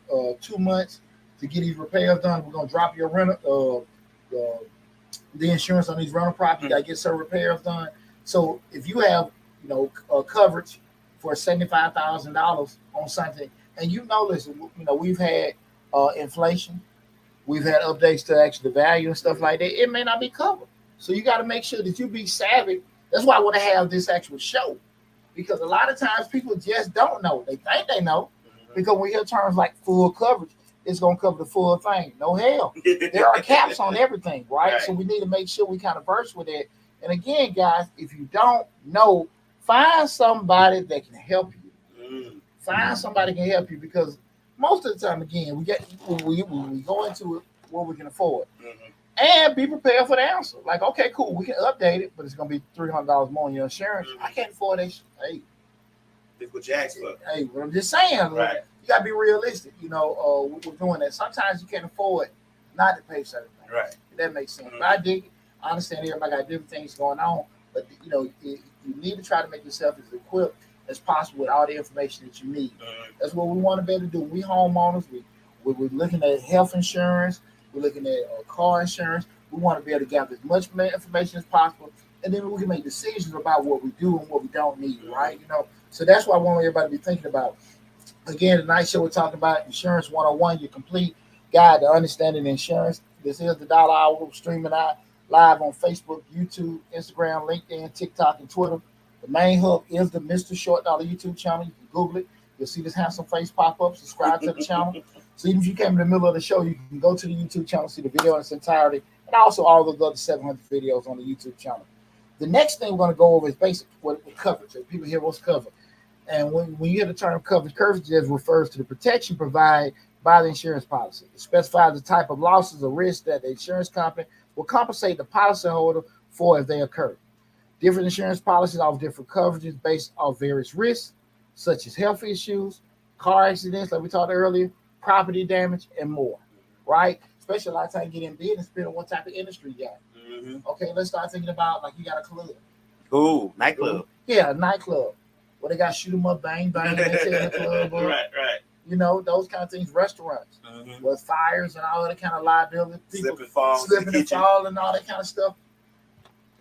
2 months to get these repairs done. We're going to drop your rental, the insurance on these rental properties. You got to get some repairs done. So if you have, coverage for $75,000 on something, and listen, we've had inflation, we've had updates to actually the value and stuff like that. It may not be covered. So you got to make sure that you be savvy. That's why I want to have this actual show, because a lot of times people just don't know. They think they know, because when we hear terms like full coverage, it's going to cover the full thing. No hell. There are caps on everything, right? So we need to make sure we kind of verse with it. And again, guys, if you don't know, find somebody that can help you. Find somebody that can help you, because most of the time, again, we go into it what we can afford. And be prepared for the answer. Like, okay, cool, we can update it, but it's going to be $300 more in your insurance. I can't afford that. Hey, that's what you asked for. Hey, what I'm just saying, right. You got to be realistic. We're doing that. Sometimes you can't afford not to pay certain things. Right. That makes sense. But I dig it. I understand everybody got different things going on, but you need to try to make yourself as equipped as possible with all the information that you need. That's what we want to be able to do. We homeowners, we're looking at health insurance, we're looking at car insurance. We want to be able to gather as much information as possible, and then we can make decisions about what we do and what we don't need, right? So that's why I want everybody to be thinking about. Again, tonight's show we're talking about Insurance 101, your complete guide to understanding insurance. This is the Dollar Hour. We're streaming out live on Facebook, YouTube, Instagram, LinkedIn, TikTok, and Twitter. The main hub is the Mr. Short Dollar YouTube channel. You can Google it. You'll see this handsome face pop up. Subscribe to the channel. So even if you came in the middle of the show, you can go to the YouTube channel, see the video in its entirety, and also all those other 700 videos on the YouTube channel. The next thing we're going to go over is basic what coverage. So people hear what's covered. And when you hear the term coverage just refers to the protection provided by the insurance policy. It specifies the type of losses or risks that the insurance company will compensate the policyholder for if they occur. Different insurance policies offer different coverages based on various risks, such as health issues, car accidents, like we talked earlier, property damage, and more, right? Especially a lot of times you get in business, depending on what type of industry you got. Okay, let's start thinking about, like, you got a club. Ooh, nightclub. Yeah, a nightclub. Where they got shoot 'em up, bang, bang, they in the club. Right. Those kind of things, restaurants, with fires and all that kind of liability. People slipping and fall and all that kind of stuff.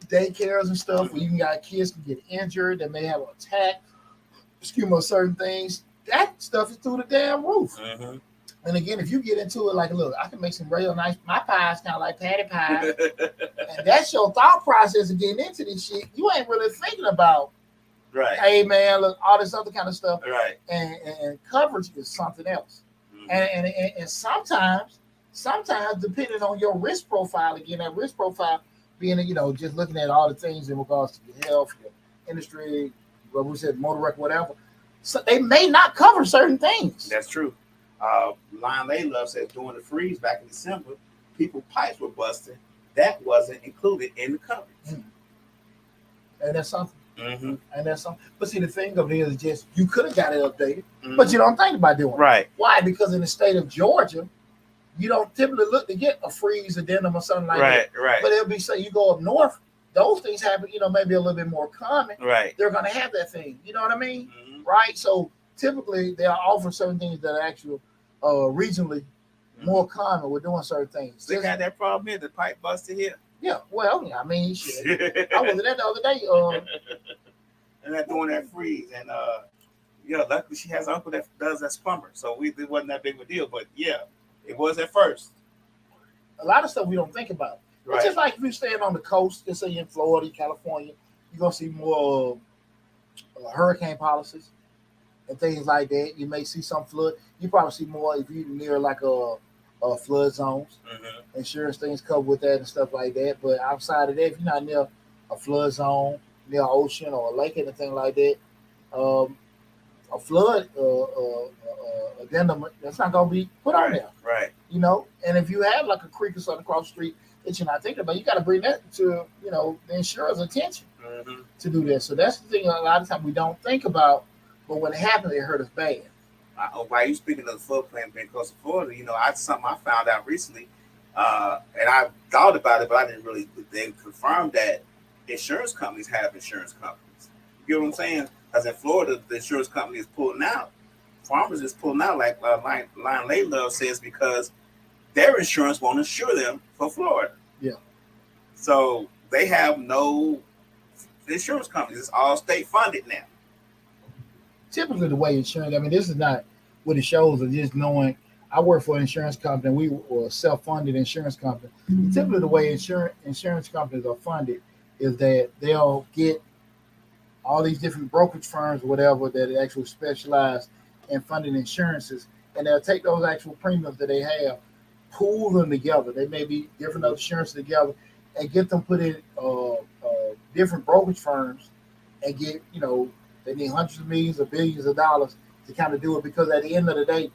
Daycares and stuff where you got kids can get injured, they may have an attack, certain things. That stuff is through the damn roof. And again, if you get into it, like, look, I can make some real nice. My pie's kind of like patty pie, and that's your thought process of getting into this shit. You ain't really thinking about, Right. hey man, look, all this other kind of stuff. Right. And coverage is something else. Mhm. And sometimes depending on your risk profile, again, that risk profile being, just looking at all the things in regards to your health, your industry, what we said, motor wreck, whatever. So they may not cover certain things. That's true. Lion Lay Love says during the freeze back in December, people pipes were busting. That wasn't included in the coverage. And that's something. Mm-hmm. And that's something. But see, the thing of it is just you could have got it updated, Mm-hmm. but you don't think about doing it. Right. Why? Because in the state of Georgia, you don't typically look to get a freeze addendum or something like that. Right. But it'll be, say you go up north, those things happen, maybe a little bit more common. Right. They're going to have that thing. You know what I mean? Mm-hmm. Right? So typically they'll offer certain things that are actually regionally more common with doing certain things. They got that problem here, the pipe busted here. Yeah, well, I mean, shit. I was there the other day. And they're doing that freeze. And luckily she has an uncle that does that plumber. So it wasn't that big of a deal. But yeah, it was at first. A lot of stuff we don't think about. Right. It's just like if you're staying on the coast, let's say you're in Florida, California, you're going to see more hurricane policies and things like that. You may see some flood. You probably see more if you're near like a flood zones. Mm-hmm. Insurance things covered with that and stuff like that. But outside of that, if you're not near a flood zone, near an ocean or a lake, anything like that, a flood addendum, that's not going to be put on there. Right. And if you have like a creek or something across the street that you're not thinking about, you got to bring that to, the insurer's attention to do that. So that's the thing a lot of times we don't think about, but when it happens, it hurt us bad. While you speaking of the floodplain being close to Florida, something I found out recently, and I thought about it, but I didn't really. They confirmed that insurance companies have insurance companies. You get what I'm saying? Because in Florida, the insurance company is pulling out. Farmers is pulling out, like Lion Lay Love says, because their insurance won't insure them for Florida. Yeah. So they have no insurance companies. It's all state funded now. Typically, the way insurance, this is not what it shows, is just knowing. I work for an insurance company. We were a self-funded insurance company. Typically, the way insurance companies are funded is that they'll get all these different brokerage firms or whatever that actually specialize in funding insurances, and they'll take those actual premiums that they have, pool them together. They may be different insurances together, and get them put in different brokerage firms, and get they need hundreds of millions or billions of dollars to kind of do it, because at the end of the day,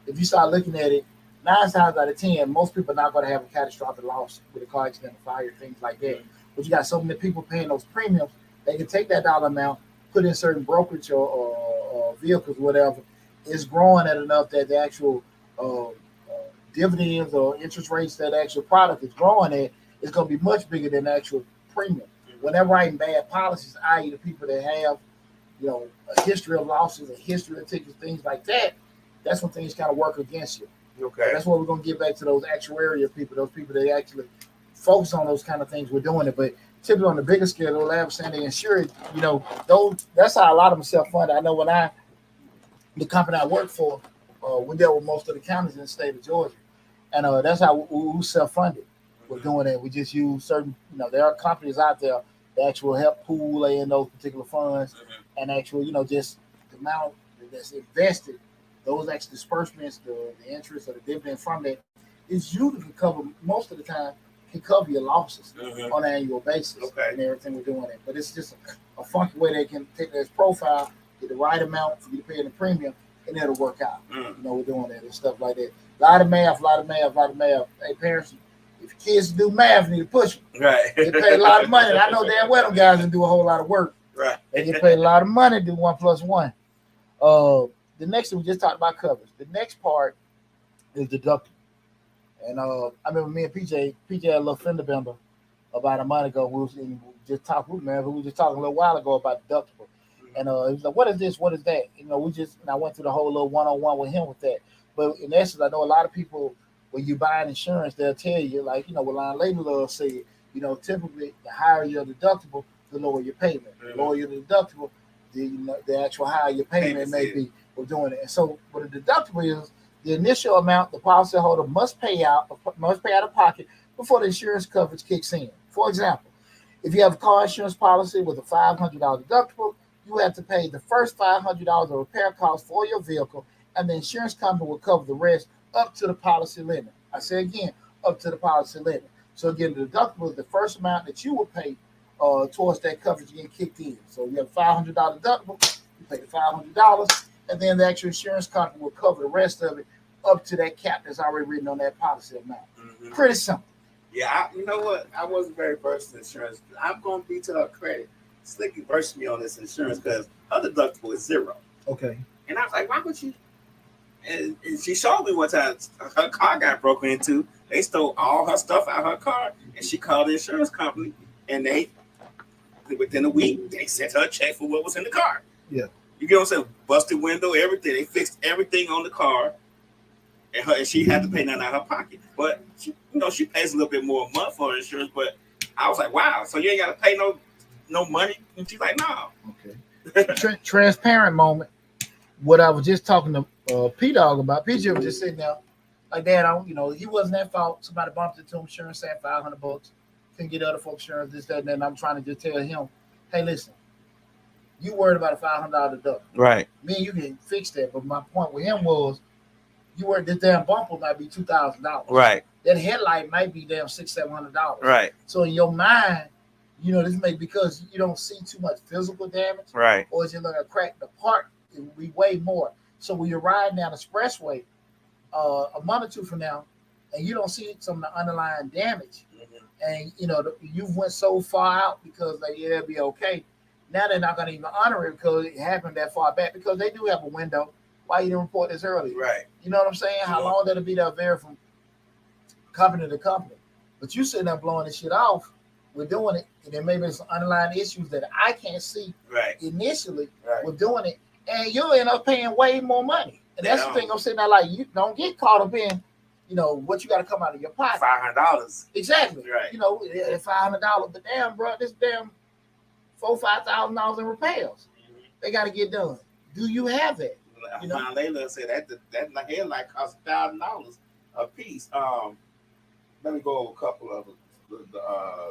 if you start looking at it, 9 times out of 10, most people are not going to have a catastrophic loss with a car accident, or fire, things like that. But you got so many people paying those premiums, they can take that dollar amount, put in certain brokerage or vehicles, whatever. It's growing at enough that the actual dividends or interest rates that the actual product is growing at is going to be much bigger than the actual premium. When they're writing bad policies, i.e. the people that have a history of losses, a history of tickets, things like that, that's when things kind of work against you. Okay. That's where we're going to get back to those actuarial people, those people that actually focus on those kind of things. We're doing it. But typically on the bigger scale, they'll have saying they insure it, that's how a lot of them self-funded. I know when the company I work for, we dealt with most of the counties in the state of Georgia. And that's how we self-funded. We're doing it. We just use certain, there are companies out there that actually help pool in those particular funds, and actually, just the amount that's invested, those actual disbursements, the interest or the dividend from that, is usually can cover, most of the time, can cover your losses on an annual basis and everything we're doing it. But it's just a funky way they can take this profile, get the right amount for you to pay the premium, and it'll work out. We're doing that and stuff like that. A lot of math. Hey, parents, if your kids do math, you need to push them. Right. They pay a lot of money. I know damn well them guys didn't do a whole lot of work. Right. They get paid a lot of money to do 1 + 1. The next thing we just talked about coverage. The next part is deductible. And I remember me and PJ had a little fender bender about a month ago. We were just talking a little while ago about deductible. And he was like, what is this? What is that? And I went through the whole little one-on-one with him with that. But in essence, I know a lot of people, when you buy an insurance, they'll tell you, like, what Lion Lady Love said, typically the higher your deductible, the lower your payment. The lower your deductible, the actual higher your payment may be for doing it. And so what a deductible is, The initial amount the policyholder must pay out of pocket before the insurance coverage kicks in. For example, if you have a car insurance policy with a $500 deductible, you have to pay the first $500 of repair costs for your vehicle, and the insurance company will cover the rest up to the policy limit. I say again, up to the policy limit. So again, the deductible is the first amount that you will pay towards that coverage getting kicked in. So you have a $500 deductible, you pay the $500, and then the actual insurance company will cover the rest of it up to that cap that's already written on that policy amount. Mm-hmm. Pretty simple. Yeah, you know what? I wasn't very versed in insurance. I'm going to be to her credit. Slicky versed me on this insurance because her deductible is $0. Okay. And I was like, why would you? And she showed me one time her car got broken into. They stole all her stuff out of her car, and she called the insurance company, and they, within a week, they sent her a check for what was in the car. Yeah. You get what I'm saying? Busted window, everything. They fixed everything on the car, and she had to pay nothing out of her pocket. But she pays a little bit more a month for her insurance. But I was like, wow, so you ain't got to pay no money? And she's like, no. Okay. Transparent moment. What I was just talking to P-Dog about. P-J was just sitting there like, Dad, he wasn't at fault. Somebody bumped into him, insurance saying $500. Couldn't get other folks insurance, this, that, and then I'm trying to just tell him, hey, listen, you worried about a $500 deductible. Right. Me and you can fix that. But my point with him was, you worried this damn bumper might be $2,000. Right. That headlight might be damn $600-700. Right. So in your mind, this may be because you don't see too much physical damage. Right. Or is it like a crack? The part it will be way more. So when you're riding down the expressway a month or two from now, and you don't see some of the underlying damage, and you went so far out because it'll be okay. Now they're not going to even honor it because it happened that far back, because they do have a window. Why you didn't report this earlier? Right. You know what I'm saying? How long that'll be there vary from company to company. But you sitting there blowing this shit off. We're doing it, and there may be some underlying issues that I can't see initially. Right. We're doing it, and you'll end up paying way more money. And that's the thing I'm saying now, like, you don't get caught up in, what you got to come out of your pocket. $500. Exactly. Right. $500. But damn, bro, this damn $4,000-5,000 in repairs. They got to get done. Do you have it? Layla said that headlight costs $1,000 a piece. Let me go over a couple of the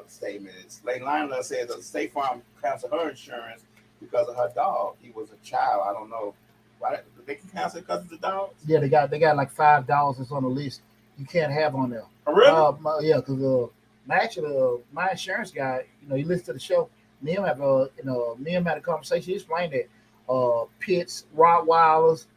statements. Layla said that State Farm canceled her insurance because of her dog. He was a child. I don't know. Why they can cancel it because of the dogs? Yeah, they got like $5 that's on the list you can't have on there. Oh, really? Yeah, because my insurance guy, he listened to the show. Me and him had a conversation. He explained that pits, Rottweilers,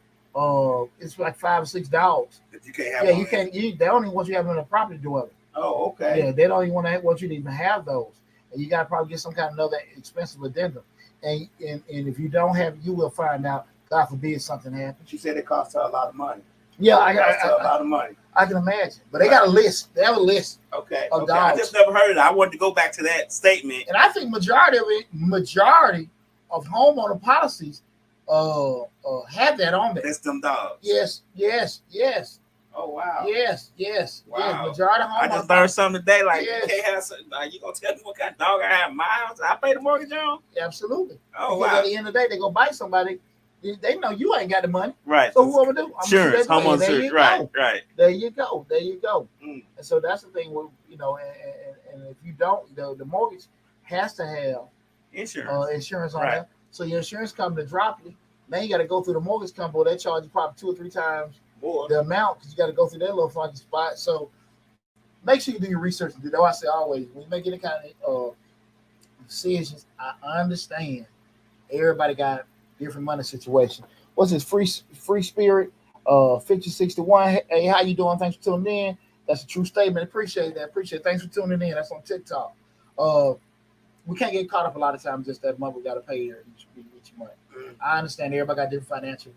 it's like 5 or 6 dogs. That you can't have. Yeah, you can't. They don't even want you having a property dwelling. Oh, okay. Yeah, they don't even want you to even have those, and you got to probably get some kind of another expensive addendum. And if you don't have, you will find out. God forbid something happens. She said it costs her a lot of money. Yeah, a lot of money. I can imagine, but they got a list. They have a list. Okay. Of dogs. I just never heard it. I wanted to go back to that statement. And I think majority of homeowner policies have that on there. That's them dogs. Yes. Oh wow. Yes. Wow. Yes. Majority of homeowners. I just learned something today. Like, you can't have something. Like, you gonna tell me what kind of dog I have? Miles? I pay the mortgage on. Absolutely. Oh because wow. at the end of the day, they go bite somebody. They know you ain't got the money. Right. So what we do? Insurance, homeowner insurance. Right. There you go. And so that's the thing where, and if you don't, the mortgage has to have insurance on there. So your insurance company drop you. Now you got to go through the mortgage company. They charge you probably 2 or 3 times more the amount because you got to go through their little funky spot. So make sure you do your research. That's why I say always, when you make any kind of decisions, I understand everybody got different money situation. What's this free spirit? 5061. Hey, how you doing? Thanks for tuning in. That's a true statement. Appreciate that. Thanks for tuning in. That's on TikTok. We can't get caught up a lot of times just that month we got to pay here each month. I understand everybody got different financial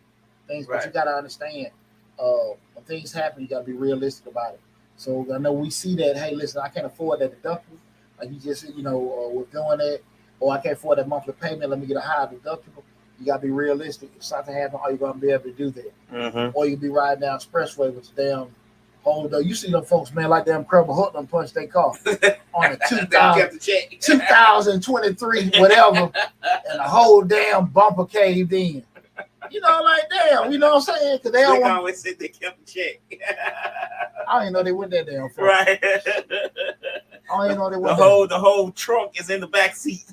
things, but you got to understand when things happen, you got to be realistic about it. So I know we see that. Hey, listen, I can't afford that deductible. Like you just said, we're doing that, or I can't afford that monthly payment. Let me get a higher deductible. You got to be realistic. If something happens, are you going to be able to do that? Or you be riding down expressway with the damn hold up. You see them folks, man, like them Credible Hook them punch their car on a 2023 whatever, and the whole damn bumper caved in. You know, like damn, you know what I'm saying? Because they don't want. always said they kept the check. I don't even know they went that damn far. Right. I don't even know they went the whole trunk is in the back seat.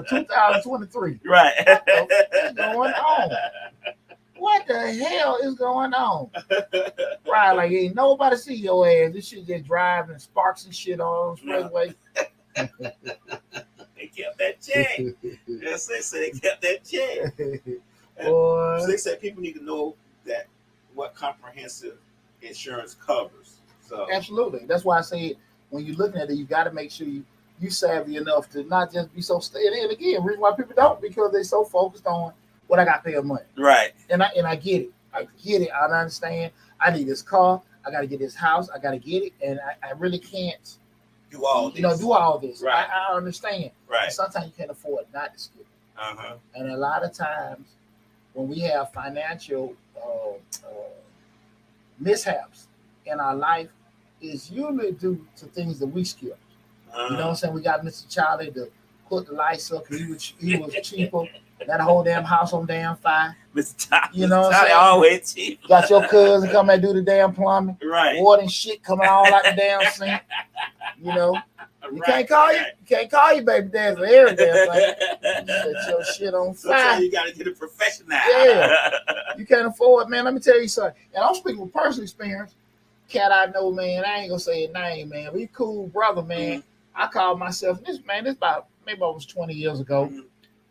2023. Right. What the f- is going on? What the hell is going on? Right, like ain't nobody see your ass. This shit just driving sparks and shit on the expressway. They kept that check. Yes, they said they kept that check. Boy. So they said people need to know that what comprehensive insurance covers. So Absolutely. That's why I say when you're looking at it, you got to make sure you savvy enough to not just be so. And again, reason why people don't because they're so focused on what I got to pay a month. right. And I get it. I get it. I understand. I need this car. I got to get this house. I got to get it, and I really can't. Do all this. Do all this. Right. I understand. Right. And sometimes you can't afford not to skip. Uh-huh. And a lot of times when we have financial mishaps in our life, it's usually due to things that we skip. You know what I'm saying? We got Mr. Charlie to put the lights up because he was cheaper. Got a whole damn house on damn fire. Mr. Tyler, You know what I'm Tyler saying? always cheap. Got your cousin come and do the damn plumbing. Right. Water and shit coming all out the damn sink. You know, you can't call your baby dad for every damn thing. Set your shit on fire. Sometimes you gotta get a professional. Yeah. You can't afford, man. Let me tell you something. And I'm speaking with personal experience. Cat I know, man. I ain't gonna say his name, man. We cool brother, man. I call myself this about maybe almost 20 years ago.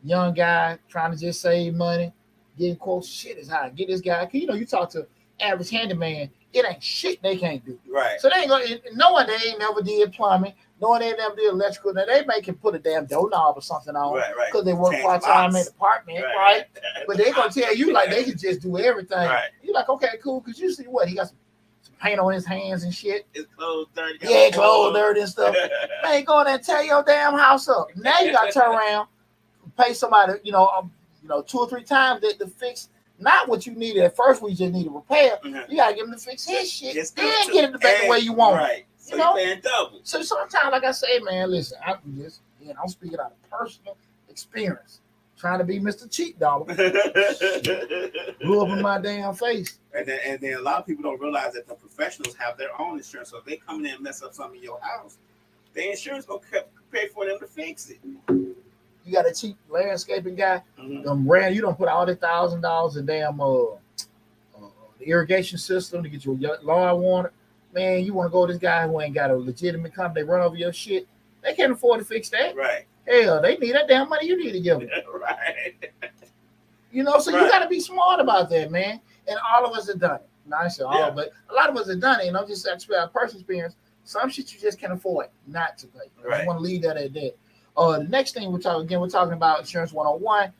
Young guy trying to just save money, getting quotes. Shit is high. Get this guy. Cause you talk to average handyman, it ain't shit they can't do. Right. So they ain't gonna knowing they ain't never did plumbing, knowing they never did electrical. Now they may can put a damn doorknob or something on, Right. because they work Change part time locks. in the apartment, right? But they gonna tell you like they can just do everything. Right. You like okay, cool, because you see what he got some paint on his hands and shit. His clothes dirty. Yeah, clothes dirty and stuff. Man, go there and tear your damn house up. Now you gotta turn around, pay somebody, 2 or 3 times to fix not what you needed at first. We just need to repair. Mhm. You gotta get him to fix his shit, Yes, then get it back the way you want. Right. So You know? you're paying double. So sometimes, like I say, man, listen, I'm speaking out of personal experience. Trying to be Mr. Cheap Dollar, blew up in my damn face. And then a lot of people don't realize that the professionals have their own insurance. So if they come in and mess up something in your house, the insurance gonna pay for them to fix it. You got a cheap landscaping guy, Mm-hmm. you don't put all the $1,000 in damn the irrigation system to get your lawn water. Man, you want to go to this guy who ain't got a legitimate company, they run over your shit. They can't afford to fix that. Right. Hell, they need that damn money you need to give them. Right. So Right. you got to be smart about that, man. And all of us have done it. Not I said all, Yeah. but a lot of us have done it. And I'm just actually out of personal experience. Some shit you just can't afford not to pay. I Right. want to leave that at that. The next thing we're talking about Insurance 101.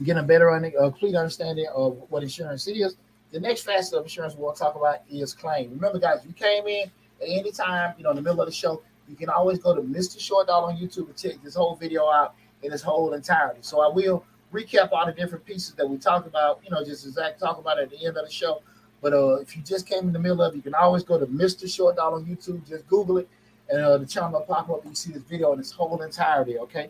Getting a better complete understanding of what insurance is. The next facet of insurance we'll talk about is claim. Remember, guys, you came in at any time, in the middle of the show, you can always go to Mr. Short Dollar on YouTube and check this whole video out in its whole entirety. So I will recap all the different pieces that we talked about, just exactly talk about at the end of the show. But if you just came in the middle of it, you can always go to Mr. Short Dollar on YouTube. Just Google it, and the channel will pop up. And you see this video in its whole entirety, okay?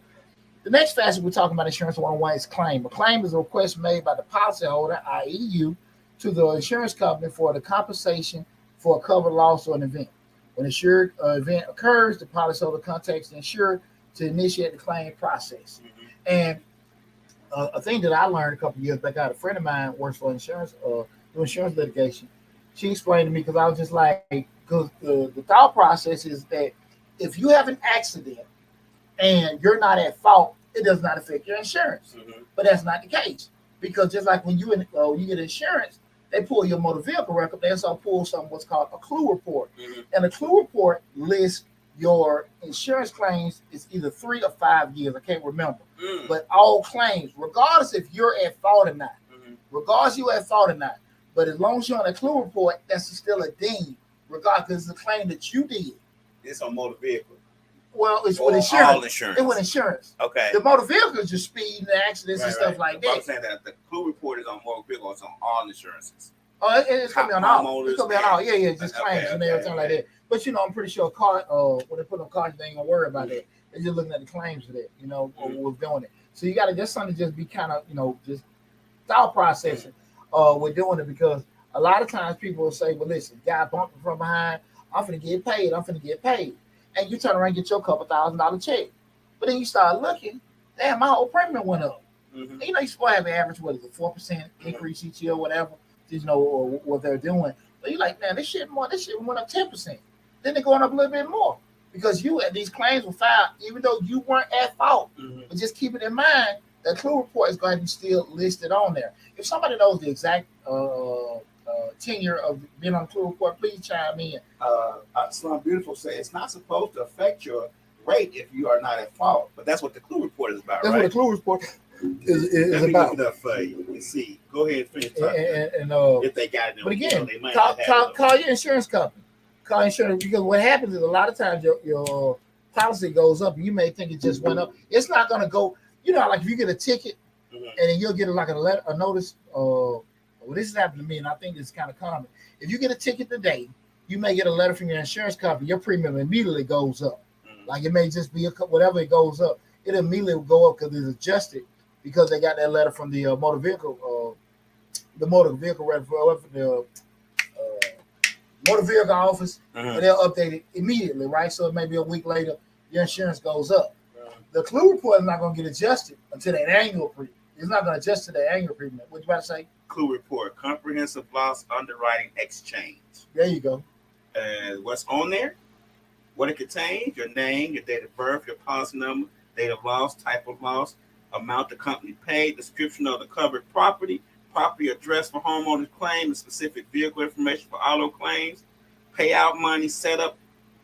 The next facet we're talking about Insurance 101 is claim. A claim is a request made by the policyholder, i.e. you, to the insurance company for the compensation for a covered loss or an event. When an insured event occurs, the policyholder contacts the insured to initiate the claim process. Mm-hmm. And a thing that I learned a couple of years back, I had a friend of mine works for insurance, doing insurance litigation. She explained to me because I was just like, because the thought process is that if you have an accident and you're not at fault, it does not affect your insurance. Mm-hmm. But that's not the case, because just like when you get insurance, they pull your motor vehicle record. They also pull something what's called a clue report, Mm-hmm. and a clue report lists your insurance claims. Is either 3 or 5 years. I can't remember, Mm-hmm. but all claims, regardless if you're at fault or not, Mm-hmm. regardless you're at fault or not, but as long as you're on a clue report, that's still a ding, regardless it's a claim that you did. It's on motor vehicle. Well, it's Or with insurance. all insurance. It's with insurance. Okay. The motor vehicle is just speed and accidents and stuff like I'm that. saying that the clue report is on motor vehicle. It's on all insurances. Oh, it's gonna be on all. It's gonna be on all. Yeah, just Okay, claims and everything like that. But I'm pretty sure car when they put on cars, they ain't gonna worry about that. They're just looking at the claims of that, or what's doing it. So you gotta just something to just be kind of, just thought processing with doing it, because a lot of times people will say, well, listen, guy bumping from behind, I'm finna get paid, and you turn around and get your couple $1,000 check, but then you start looking, damn, my whole premium went up. Mm-hmm. You know, you're supposed to have an average, what is it, 4% increase each year, whatever, you know, or what they're doing. But you're like, man, this shit went up 10%. Then they're going up a little bit more because these claims were filed, even though you weren't at fault. Mm-hmm. But just keep it in mind, the clue report is going to be still listed on there. If somebody knows the exact tenure of being on the clue report, please chime in. Some beautiful say it's not supposed to affect your rate if you are not at fault, but that's what the clue report is about, That's right? what the clue report is Let me about. look it up for you and see. Go ahead and finish talking. And if they got it, but again, they might not have it. call your insurance company. Call insurance, because what happens is a lot of times your policy goes up. You may think it just went up. It's not going to go. You know, like if you get a ticket, and then you'll get like a notice. Well, this has happened to me, and I think it's kind of common. If you get a ticket today, you may get a letter from your insurance company. Your premium immediately goes up. Like it may just be whatever it goes up. It immediately will go up because it's adjusted because they got that letter from the motor vehicle motor vehicle office, and they'll update it immediately, right? So maybe a week later, your insurance goes up. The clue report is not going to get adjusted until that annual premium. It's not going to adjust to the annual premium. What you about to say? Clue report, comprehensive loss underwriting exchange. There you go. What's on there? What it contains: your name, your date of birth, your policy number, date of loss, type of loss, amount the company paid, description of the covered property, property address for homeowner's claim, and specific vehicle information for auto claims, payout money, set up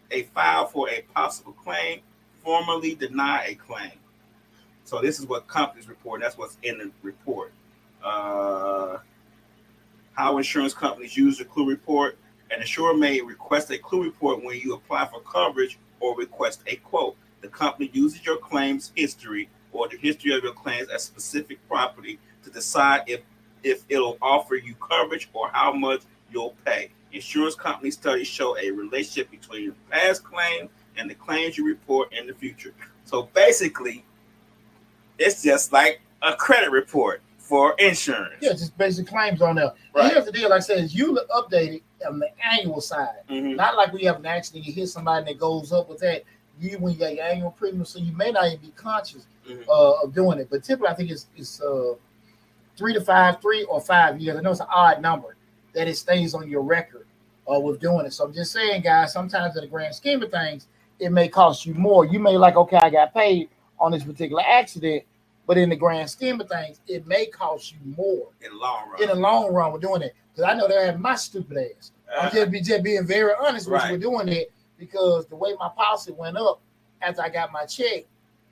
a file for a possible claim, formally deny a claim. So this is what companies report. That's what's in the report. How insurance companies use the clue report. An insurer may request a clue report when you apply for coverage or request a quote. The company uses your claims history or the history of your claims as specific property to decide if it'll offer you coverage or how much you'll pay. Insurance company studies show a relationship between your past claim and the claims you report in the future. So basically, it's just like a credit report for insurance. Yeah, just basic claims on there. Right. Here's the deal, like I said, is you update it on the annual side. Not like when you have an accident, you hit somebody that goes up with that. When you got your annual premium, so you may not even be conscious of doing it. But typically, I think it's 3 or 5 years. I know it's an odd number that it stays on your record with doing it. So I'm just saying, guys, sometimes in the grand scheme of things, it may cost you more. You may like, okay, I got paid on this particular accident, but in the grand scheme of things, it may cost you more in the long run. In the long run, we're doing it because I know they're having my stupid ass. I'm just being very honest with you. We're doing it because the way my policy went up after I got my check,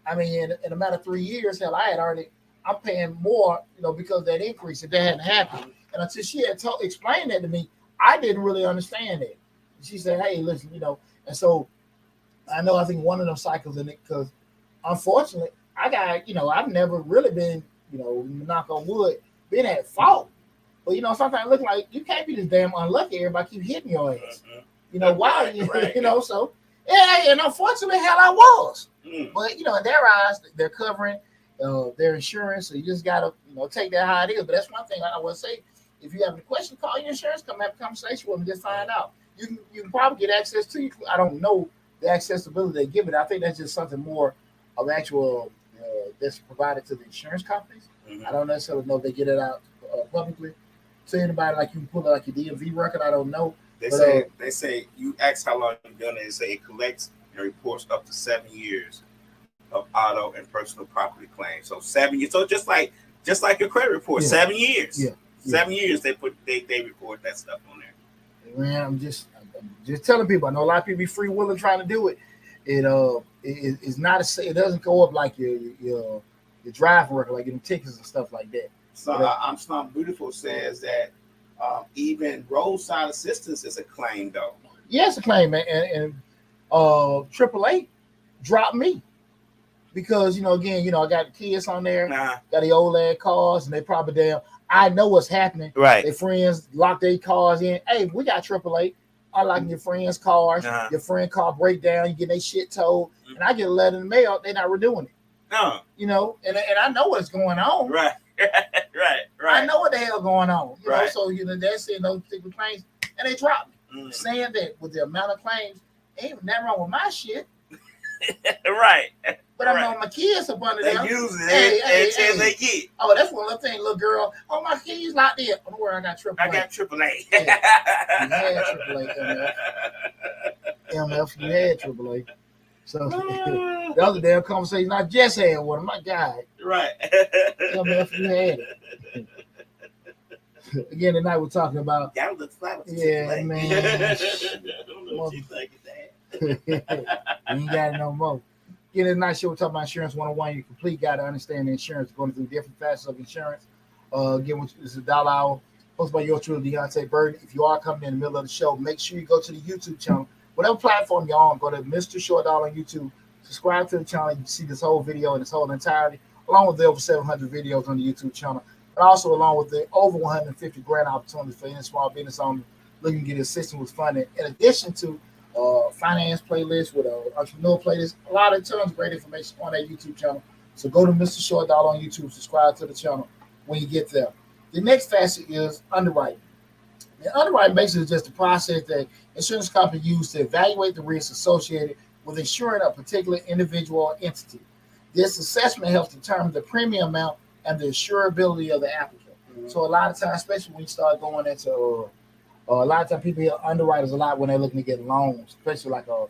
I mean, in a matter of 3 years, hell, I'm paying more, because of that increase. If that hadn't happened, and until she had explained that to me, I didn't really understand it. She said, "Hey, listen, and so I think one of those cycles in it, because unfortunately, I got, I've never really been, knock on wood, been at fault. But sometimes look like you can't be this damn unlucky. Everybody keep hitting your ass. Why? Right. So yeah, and unfortunately, hell, I was. But in their eyes, they're covering their insurance, so you just gotta take that how it is. But that's one thing I will say: if you have any questions, call your insurance, come have a conversation with them, just find out. You can probably get access to you. I don't know the accessibility they give it. I think that's just something more of actual that's provided to the insurance companies. I don't necessarily know if they get it out publicly to anybody. Like you can pull it like your DMV record. I don't know. They say you ask how long you've done it. They say it collects and reports up to 7 years of auto and personal property claims. So 7 years. So just like your credit report, 7 years. Yeah. 7 years they report that stuff on there. Man, I'm just telling people. I know a lot of people be free willing trying to do it. It's not it doesn't go up like your driving record, like getting tickets and stuff like that. So I'm Slump Beautiful says that even roadside assistance is a claim, though. Yeah, it's a claim, man. And AAA dropped me because again, I got the kids on there, got the OLED cars, and they probably damn. I know what's happening. Right. Their friends lock their cars in. Hey, we got AAA. Unlocking your friends' cars, your friend car breakdown, you get their shit towed, and I get a letter in the mail, they're not renewing it. No. And I know what's going on. Right. I know what the hell going on. You know, Right. so they're seeing those particular claims and they drop me. Mm. Saying that with the amount of claims, ain't nothing wrong with my shit. Right. But I know my kids up under They there. use it every chance they get. Oh, that's one little thing, little girl. Oh, my keys locked in. Don't worry, I got AAA. I got AAA. Yeah. You had AAA, MF. You had AAA. So the other damn conversation I just had with him, my guy. Right. MF, you had it. Again, tonight we're talking about. Y'all look flat with Yeah, AAA. man. I don't know what you think of that. You ain't got it no more. Again, tonight show we're talking about Insurance 101. You complete got to understand the insurance, going through different facets of insurance. Again, this is a dollar hour. Hosted by your truly Deonte Burden. If you are coming in the middle of the show, make sure you go to the YouTube channel. Whatever platform you're on, go to Mr. Short Dollar on YouTube. Subscribe to the channel. You can see this whole video in its whole entirety, along with the over 700 videos on the YouTube channel, and also along with the over 150 grant opportunities for any small business owner looking to get assistance with funding. In addition to finance playlist with an entrepreneur playlist, a lot of tons of great information on that YouTube channel. So go to Mr. Short Dollar on YouTube. Subscribe to the channel when you get there. The next facet is underwriting. The underwriting basically is just the process that insurance companies use to evaluate the risks associated with insuring a particular individual or entity. This assessment helps determine the premium amount and the insurability of the applicant. Mm-hmm. So a lot of times, especially when you start going into a lot of times people hear underwriters a lot when they're looking to get loans, especially like a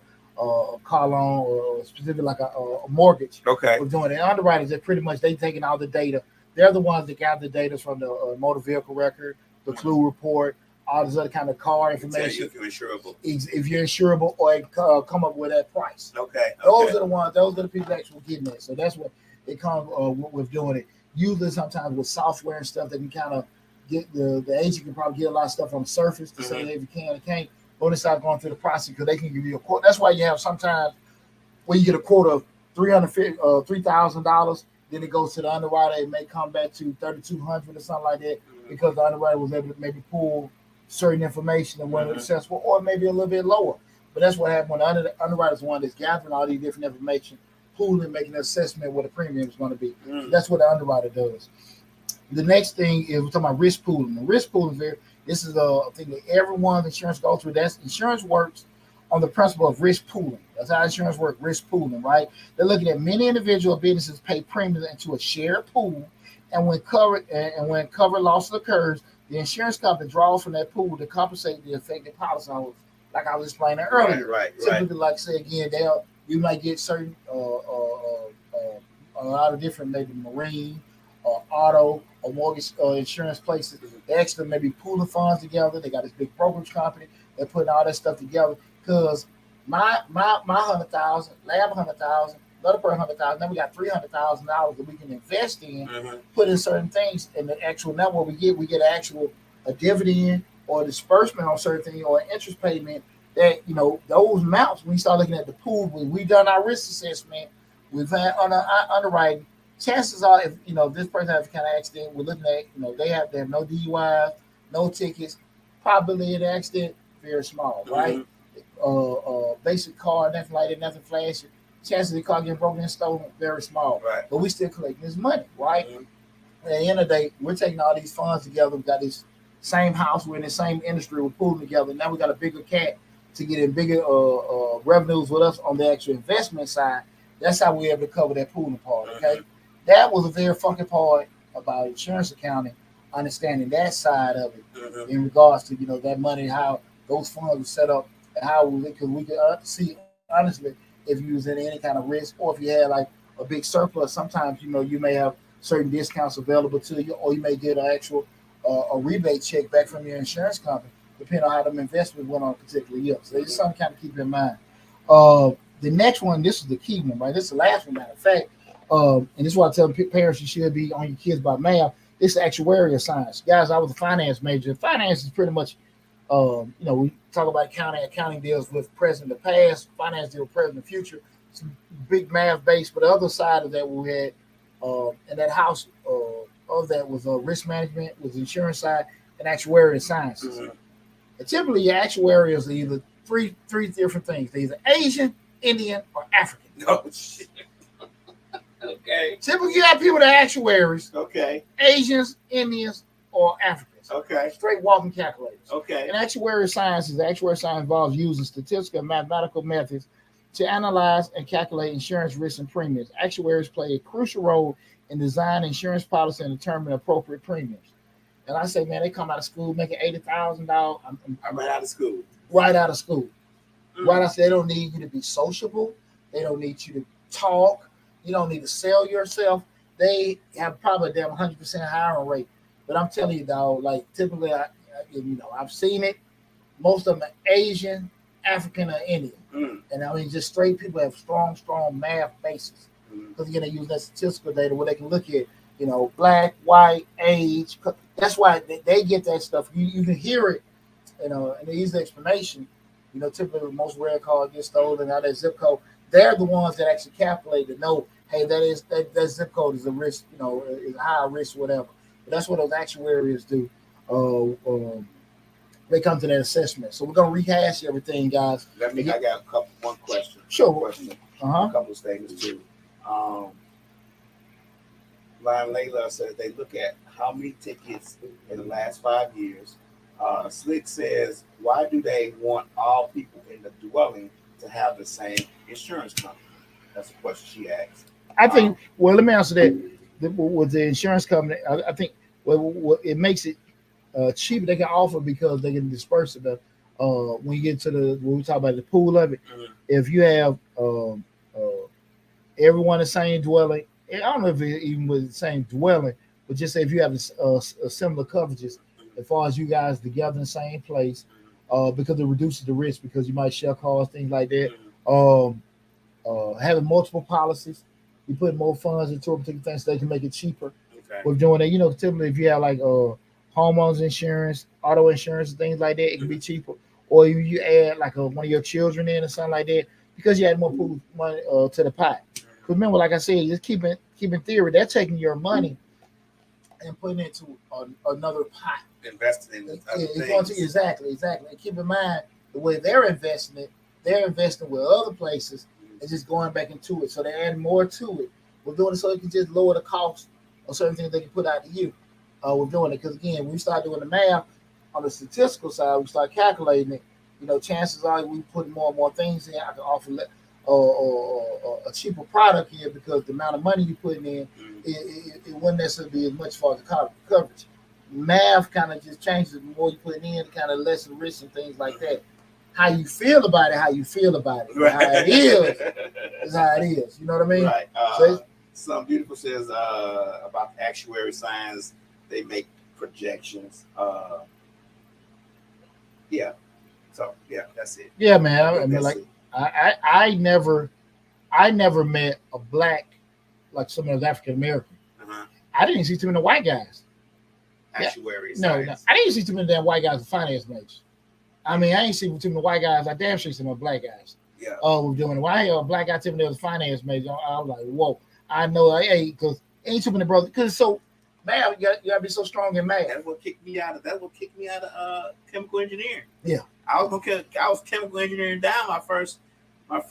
car loan or specifically like a mortgage. Okay. We're doing it. Underwriters, they're pretty much, they taking all the data. They're the ones that gather the data from the motor vehicle record, the clue report, all this other kind of car information. If you're insurable. If you're insurable, or come up with that price. Okay. Those are the ones. Those are the people actually getting it. So that's what they come with doing it. Usually, sometimes with software and stuff, they can kind of get the agent can probably get a lot of stuff on the surface to say if you can or can't. But they start going through the process because they can give you a quote. That's why you have sometimes when you get a quote of $3,000, then it goes to the underwriter. It may come back to $3,200 or something like that because the underwriter was able to maybe pull certain information and whether it's successful or maybe a little bit lower. But that's what happened when the underwriter is one that's gathering all these different information, pooling, making an assessment of what the premium is going to be. So that's what the underwriter does. The next thing is we're talking about risk pooling. The risk pooling here, this is a thing that everyone's insurance goes through. That's insurance works on the principle of risk pooling. That's how insurance works, risk pooling, right? They're looking at many individual businesses pay premiums into a shared pool, and when cover loss occurs, the insurance company draws from that pool to compensate the affected policyholders, like I was explaining earlier. Right. Typically, like I said again, you might get certain a lot of different maybe marine, auto, or mortgage insurance places. They actually maybe pooling funds together. They got this big brokerage company. They're putting all that stuff together because my 100,000, lab 100,000, another per 100,000. Then we got $300,000 that we can invest in, put in certain things, and the actual now what we get a dividend or a disbursement on certain things or an interest payment. That those amounts. When we start looking at the pool, when we done our risk assessment, we've had on our underwriting. Chances are, if this person has a kind of accident, we're looking at they have no DUIs, no tickets, probably an accident very small, right? Basic car, nothing like that, nothing flashy. Chances of the car getting broken and stolen very small, right? But we still collecting this money, right? At the end of the day, we're taking all these funds together. We got this same house, we're in the same industry, we're pooling together. Now we got a bigger cat to get in bigger revenues with us on the actual investment side. That's how we're able to cover that pooling part, okay? That was a very funky part about insurance accounting, understanding that side of it in regards to that money, how those funds were set up, and how we could see honestly if you was in any kind of risk or if you had like a big surplus. Sometimes you may have certain discounts available to you, or you may get an actual a rebate check back from your insurance company, depending on how them investments went on a particular year. So it's something kind of keep in mind. The next one, this is the key one, right? This is the last one, matter of fact. And this is why I tell parents you should be on your kids by math. It's actuarial science. Guys, I was a finance major. Finance is pretty much, we talk about accounting deals with present and past, finance deals with present and future. It's big math based, but the other side of that we had in that house of that was risk management, was insurance side, and actuarial sciences. And typically your actuaries are either three different things. They're either Asian, Indian, or African. Oh, shit. Okay. Typically, you have people that are actuaries. Okay. Asians, Indians, or Africans. Okay. Straight walking calculators. Okay. And actuarial science involves using statistical and mathematical methods to analyze and calculate insurance risks and premiums. Actuaries play a crucial role in designing insurance policy and determining appropriate premiums. And I say, man, they come out of school making $80,000. I'm right out of school. Right out of school. Right. I say they don't need you to be sociable. They don't need you to talk. You don't need to sell yourself. They have probably a damn 100% hiring rate. But I'm telling you, dog, like typically, I've seen it. Most of them are Asian, African, or Indian. And I mean, just straight people have strong math bases. Because again, they use that statistical data where they can look at, black, white, age. That's why they get that stuff. You can hear it, and they use the explanation. Typically most rare cars get stolen out of that zip code. They're the ones that actually calculate to know, hey, that zip code is a risk, is a high risk, whatever. But that's what those actuaries do. They come to that assessment. So we're gonna rehash everything, guys. I got one question. Sure. Question. A couple of statements too. Lion Layla says they look at how many tickets in the last 5 years. Slick says, why do they want all people in the dwelling to have the same insurance company? That's a question she asked. I think, let me answer that. With the insurance company, I think it makes it cheaper. They can offer because they can disperse it. When you get to when we talk about the pool of it, if you have everyone in the same dwelling, I don't know if it even was the same dwelling, but just say if you have a similar coverages, as far as you guys together in the same place, because it reduces the risk because you might share cars, things like that. Having multiple policies, you put more funds into a particular thing so they can make it cheaper. Okay. With doing that, typically if you have like homeowners insurance, auto insurance, things like that, it can be cheaper. Or you add like one of your children in or something like that because you add more money to the pot. Because remember, like I said, just keeping theory, they're taking your money and putting it into another pot. Investing in other things. Exactly. And keep in mind, the way they're investing with other places and just going back into it. So they add more to it. We're doing it so it can just lower the cost of certain things they can put out to you. We're doing it because, again, we start doing the math on the statistical side, we start calculating it. Chances are we put more and more things in. I can offer a cheaper product here because the amount of money you're putting in, it wouldn't necessarily be as much for the coverage. Math kind of just changes. The more you put in, kind of less risk and things like that. How you feel about it. Right. How it is how it is. You know what I mean? Right. Some beautiful says about actuary science. They make projections. Yeah. So yeah, that's it. Yeah, man. I never met a black like some of those African American. I didn't see too many white guys. Actuary science. No, I didn't see too many damn white guys with finance majors. I mean, I ain't see too many white guys. I damn sure see no black guys. Yeah. We're doing it. When I hear a black guy telling me there was finance major, I was like, whoa. I know, because ain't too many brothers. Because so, man, you gotta be so strong in math. That's what kicked me out of chemical engineering. Yeah. I was chemical engineering down my first 2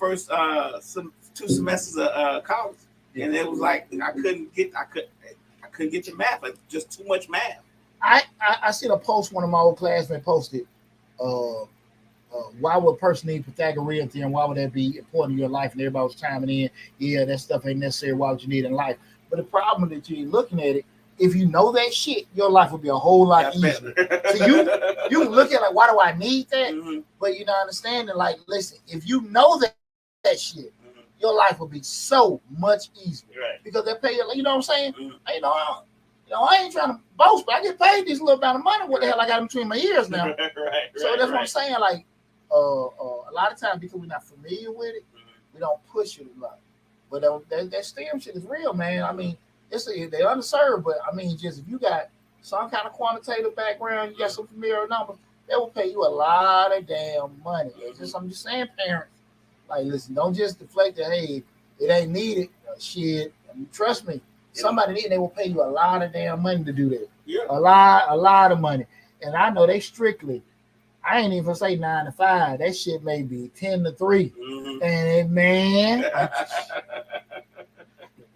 semesters of college, and it was like I couldn't get the math, like just too much math. I seen a post one of my old classmates posted. Why would a person need Pythagorean theorem? Why would that be important in your life? And everybody was chiming in. Yeah, that stuff ain't necessary. Why would you need it in life? But the problem that you're looking at it, if you know that shit, your life would be a whole lot easier. So you can look at like, why do I need that? Mm-hmm. But you're not understanding. Like, listen, if you know that shit, mm-hmm. your life would be so much easier. Right. Because they pay you. You know what I'm saying? Mm-hmm. I ain't trying to boast, but I get paid this little amount of money. What the hell I got in between my ears now? So that's what I'm saying. Like, a lot of times because we're not familiar with it, mm-hmm. we don't push it a lot. But that STEM shit is real, man. I mean, they're underserved, but I mean, just if you got some kind of quantitative background, you got some familiar numbers, they will pay you a lot of damn money. I'm just saying, parents, like, listen, don't just deflect that. Hey, it ain't needed. Shit, trust me. Somebody need, they will pay you a lot of damn money to do that. Yeah. A lot of money. And I know they strictly, I ain't even gonna say 9 to 5. That shit may be 10 to 3. Mm-hmm. And man,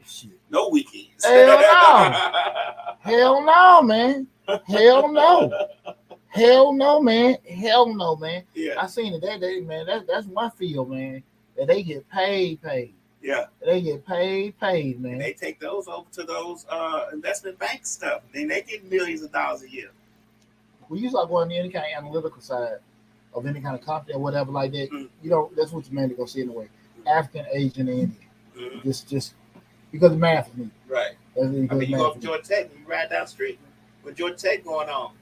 shit. No weekends. Hell no, man. Hell no. Hell no, man. Hell no, man. Yeah, I seen it that day, man. That's one field, man. That they get paid. yeah. They get paid, And man. they take those over to those investment bank stuff. Then they get millions of dollars a year. When you start going to any kind of analytical side of any kind of company or whatever like that, Mm-hmm. that's what you're mainly gonna see anyway. African, Asian, and Indian. Mm-hmm. Just because of math for me. Right. That's I because mean, you of go math to for me. Georgia Tech and you ride down the street with Georgia Tech going on.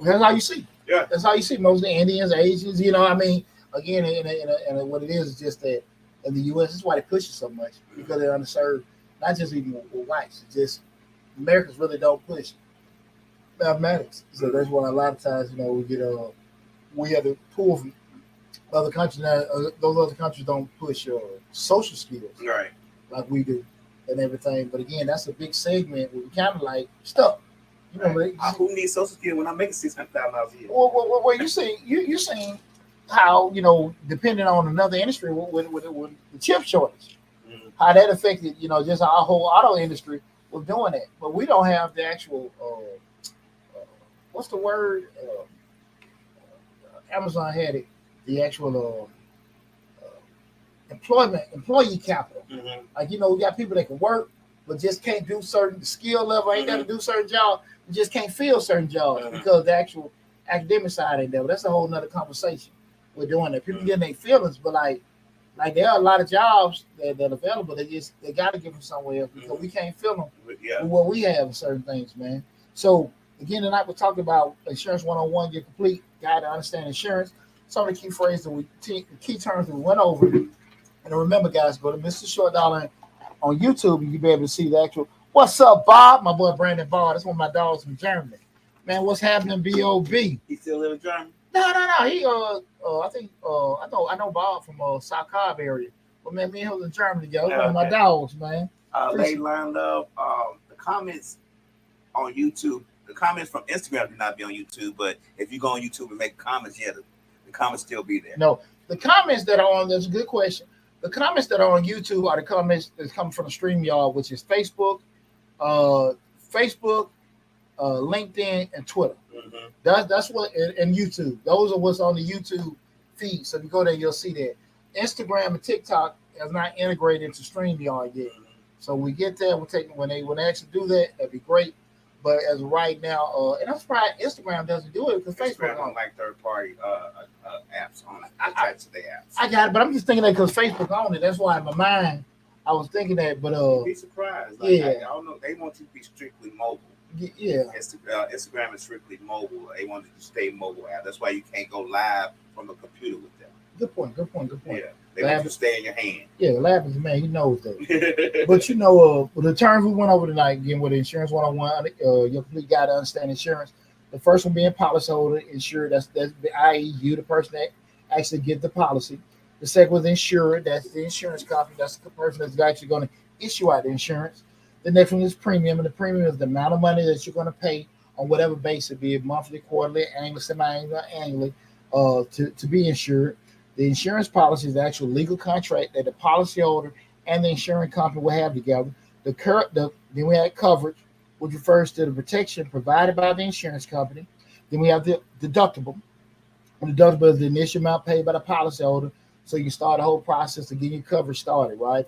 That's how you see. Yeah. That's how you see most of the Indians, Asians. I mean, again, and what it is just that in the U.S. that's why they push it so much because they're underserved. Not just even with whites. It's just Americans really don't push mathematics. So that's why a lot of times, we have to pull from other countries. Now, those other countries don't push social skills Right. like we do and everything. But again, that's a big segment where we kind of like stuck. Right. Who needs social security when I'm making $600,000 a year? Well, you see, you're seeing how depending on another industry with the chip shortage, Mm-hmm. how that affected just our whole auto industry was doing that. But we don't have the actual what's the word? Amazon had it, the actual employee capital. Mm-hmm. Like we got people that can work, but just can't do certain skill level. Ain't got to do certain jobs. You just can't fill certain jobs because the actual academic side ain't there. But that's a whole nother conversation. We're doing that. People getting their feelings, but like there are a lot of jobs that are available. They got to give them somewhere else because we can't fill them with what we have in certain things, man. So again, tonight we're talking about Insurance 101, your complete guide to understand insurance. Some of the key phrases key terms that we went over. And remember, guys, go to Mr. Short Dollar on YouTube and you'll be able to see the actual. What's up, Bob? My boy Brandon Bob. That's one of my dogs from Germany. Man, what's happening, B.O.B.? He still live in Germany? No. He I think I know Bob from South Cobb area. But man, me and him was in Germany together. One of my dogs, man. Lady Line Love, the comments on YouTube, the comments from Instagram do not be on YouTube, but if you go on YouTube and make comments, the comments still be there. No, the comments that are on, that's a good question. The comments that are on YouTube are the comments that come from the StreamYard, which is Facebook, LinkedIn, and Twitter. Mm-hmm. That's what, and YouTube. Those are what's on the YouTube feed. So if you go there, you'll see that. Instagram and TikTok has not integrated into StreamYard yet. So we get there. We'll take when they actually do that. That'd be great. But as of right now, and I'm surprised Instagram doesn't do it because Facebook don't like third-party apps on it. Types of their apps. I got it, but I'm just thinking that because Facebook on it. That's why in my mind I was thinking that. But you'd be surprised. Like, I don't know. They want you to be strictly mobile. Yeah. Instagram is strictly mobile. They want you to stay mobile app. That's why you can't go live from a computer with them. Good point. Yeah. They want you to stay in your hand. Yeah, Lab is man. He knows that. But the terms we went over tonight again with Insurance 101, your complete guide to understand insurance. The first one being policyholder, insured. That's i.e. you, the person that actually get the policy. The second was insurer. That's the insurance company. That's the person that's actually going to issue out the insurance. The next one is premium, and the premium is the amount of money that you're going to pay on whatever basis, be it monthly, quarterly, annually, semi-annually, annually, to be insured. The insurance policy is the actual legal contract that the policyholder and the insurance company will have together. Then we have coverage, which refers to the protection provided by the insurance company. Then we have the deductible. The deductible is the initial amount paid by the policyholder, so you can start the whole process to get your coverage started, right?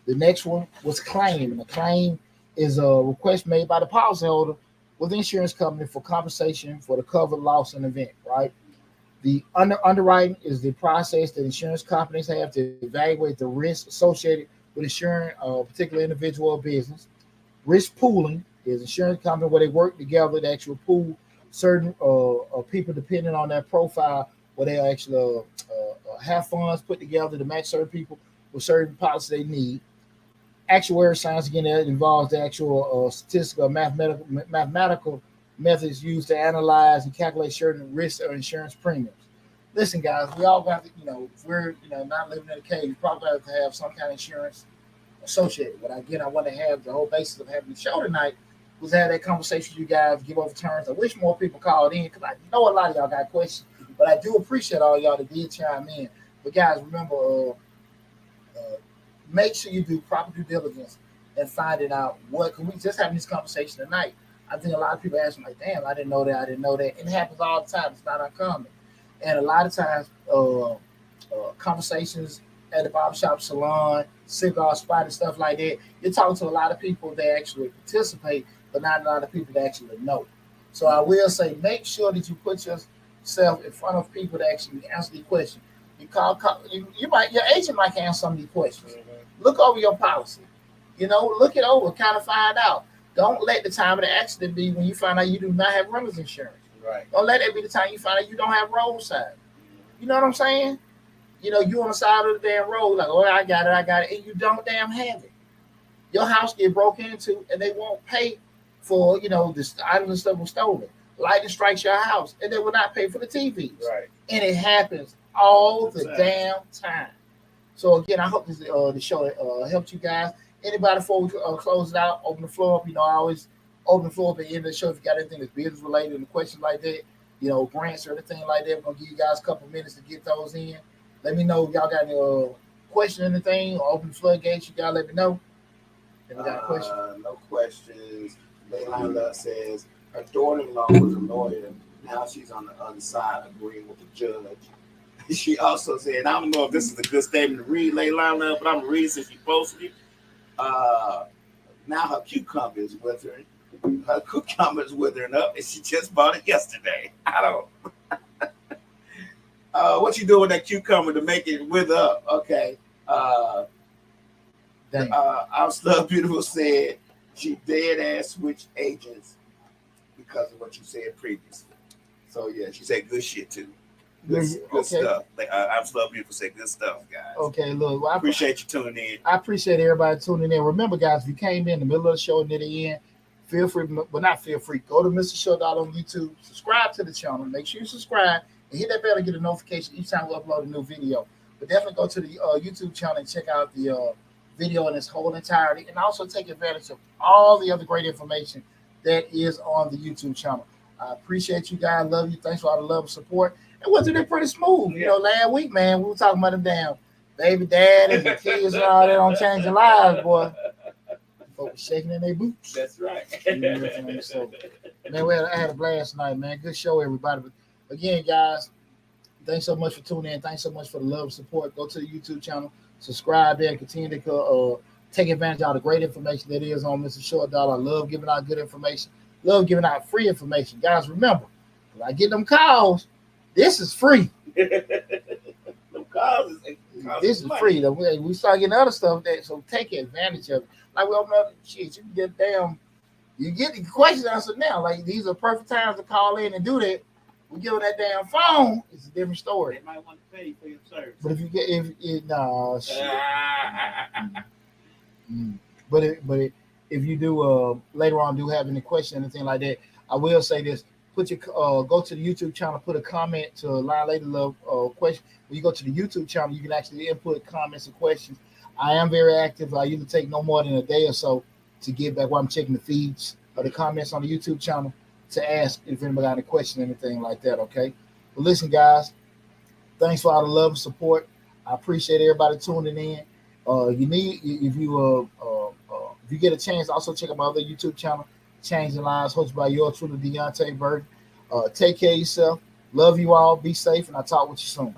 The next one was claim, and the claim is a request made by the policyholder with the insurance company for compensation for the covered loss and event, right? The underwriting is the process that insurance companies have to evaluate the risk associated with insuring a particular individual or business. Risk pooling is insurance company where they work together to actually pool certain people depending on their profile, where they actually have funds put together to match certain people with certain policies they need. Actuarial science, again, that involves the actual statistical mathematical methods used to analyze and calculate certain risks or insurance premiums. Listen, guys, we all got to, if we're, not living in a cave, you probably have to have some kind of insurance associated. But again, I want to have the whole basis of having the show tonight was to have that conversation with you guys, give over terms. I wish more people called in because I know a lot of y'all got questions, but I do appreciate all y'all that did chime in. But guys, remember, make sure you do proper due diligence and finding out because we just having this conversation tonight. I think a lot of people ask me like, "Damn, I didn't know that. I didn't know that." And it happens all the time. It's not uncommon. And a lot of times, conversations at the barbershop, salon, cigar spot, and stuff like that. You're talking to a lot of people that actually participate, but not a lot of people that actually know. So I will say, make sure that you put yourself in front of people that actually answer the question. You might your agent might answer some of these questions. Look over your policy. Look it over, kind of find out. Don't let the time of the accident be when you find out you do not have renter's insurance. Right. Don't let that be the time you find out you don't have roadside. You know what I'm saying? You on the side of the damn road, like, oh, I got it, and you don't damn have it. Your house get broken into, and they won't pay for, the items and stuff was stolen. Lightning strikes your house, and they will not pay for the TVs. Right. And it happens all the damn time. So again, I hope the show helped you guys. Anybody before we close it out, open the floor up. I always open the floor up at the end of the show if you got anything that's business related and questions like that, grants or anything like that. We're gonna give you guys a couple minutes to get those in. Let me know if y'all got any question or anything, or open the floodgates. You gotta let me know. If you got a question. No questions. Leilani says her daughter-in-law was a lawyer. Now she's on the other side agreeing with the judge. She also said, I don't know if this is a good statement to read, Leilani, but I'm gonna read since you posted it. Now her cucumber is withering. Her cucumber is withering up, and she just bought it yesterday. I don't. What you doing with that cucumber to make it wither up? Okay. Our Love Beautiful said she dead ass switched agents because of what you said previously. So yeah, she said good shit too. Good Stuff. I'm Love Beautiful said good stuff, guys. Okay, look. Well, I appreciate you tuning in. I appreciate everybody tuning in. Remember, guys, if you came in the middle of the show and near the end, feel free, but not feel free. Go to Mr. Show on YouTube, subscribe to the channel. Make sure you subscribe and hit that bell to get a notification each time we upload a new video. But definitely go to the YouTube channel and check out the video in its whole entirety, and also take advantage of all the other great information that is on the YouTube channel. I appreciate you guys. Love you. Thanks for all the love and support. It wasn't pretty smooth. Last week, man, we were talking about them damn baby daddies and kids and all that don't change your lives, boy. Folks shaking in their boots. That's right. So, man, I had a blast tonight, man. Good show, everybody. But again, guys, thanks so much for tuning in. Thanks so much for the love and support. Go to the YouTube channel, subscribe there, and continue to take advantage of all the great information that is on Mr. Short Dollar. I love giving out good information. Love giving out free information. Guys, remember, when I get them calls, this is free. This is free. We start getting other stuff so take advantage of it. Like we open up shit, you get the questions answered now. Like these are perfect times to call in and do that. We give them that damn phone, it's a different story. They might want to pay for your service. But if you do later on do have any question or anything like that, I will say this. Put your go to the YouTube channel, put a comment to Line Lady Love question. When you go to the YouTube channel, you can actually input comments and questions. I am very active. I usually take no more than a day or so to get back while I'm checking the feeds or the comments on the YouTube channel to ask if anybody got any question or anything like that. Okay. But listen, guys, thanks for all the love and support. I appreciate everybody tuning in. If you get a chance, also check out my other YouTube channel, Changing Lives, hosted by yours truly, Deonte Burden. Take care of yourself. Love you all. Be safe, and I'll talk with you soon.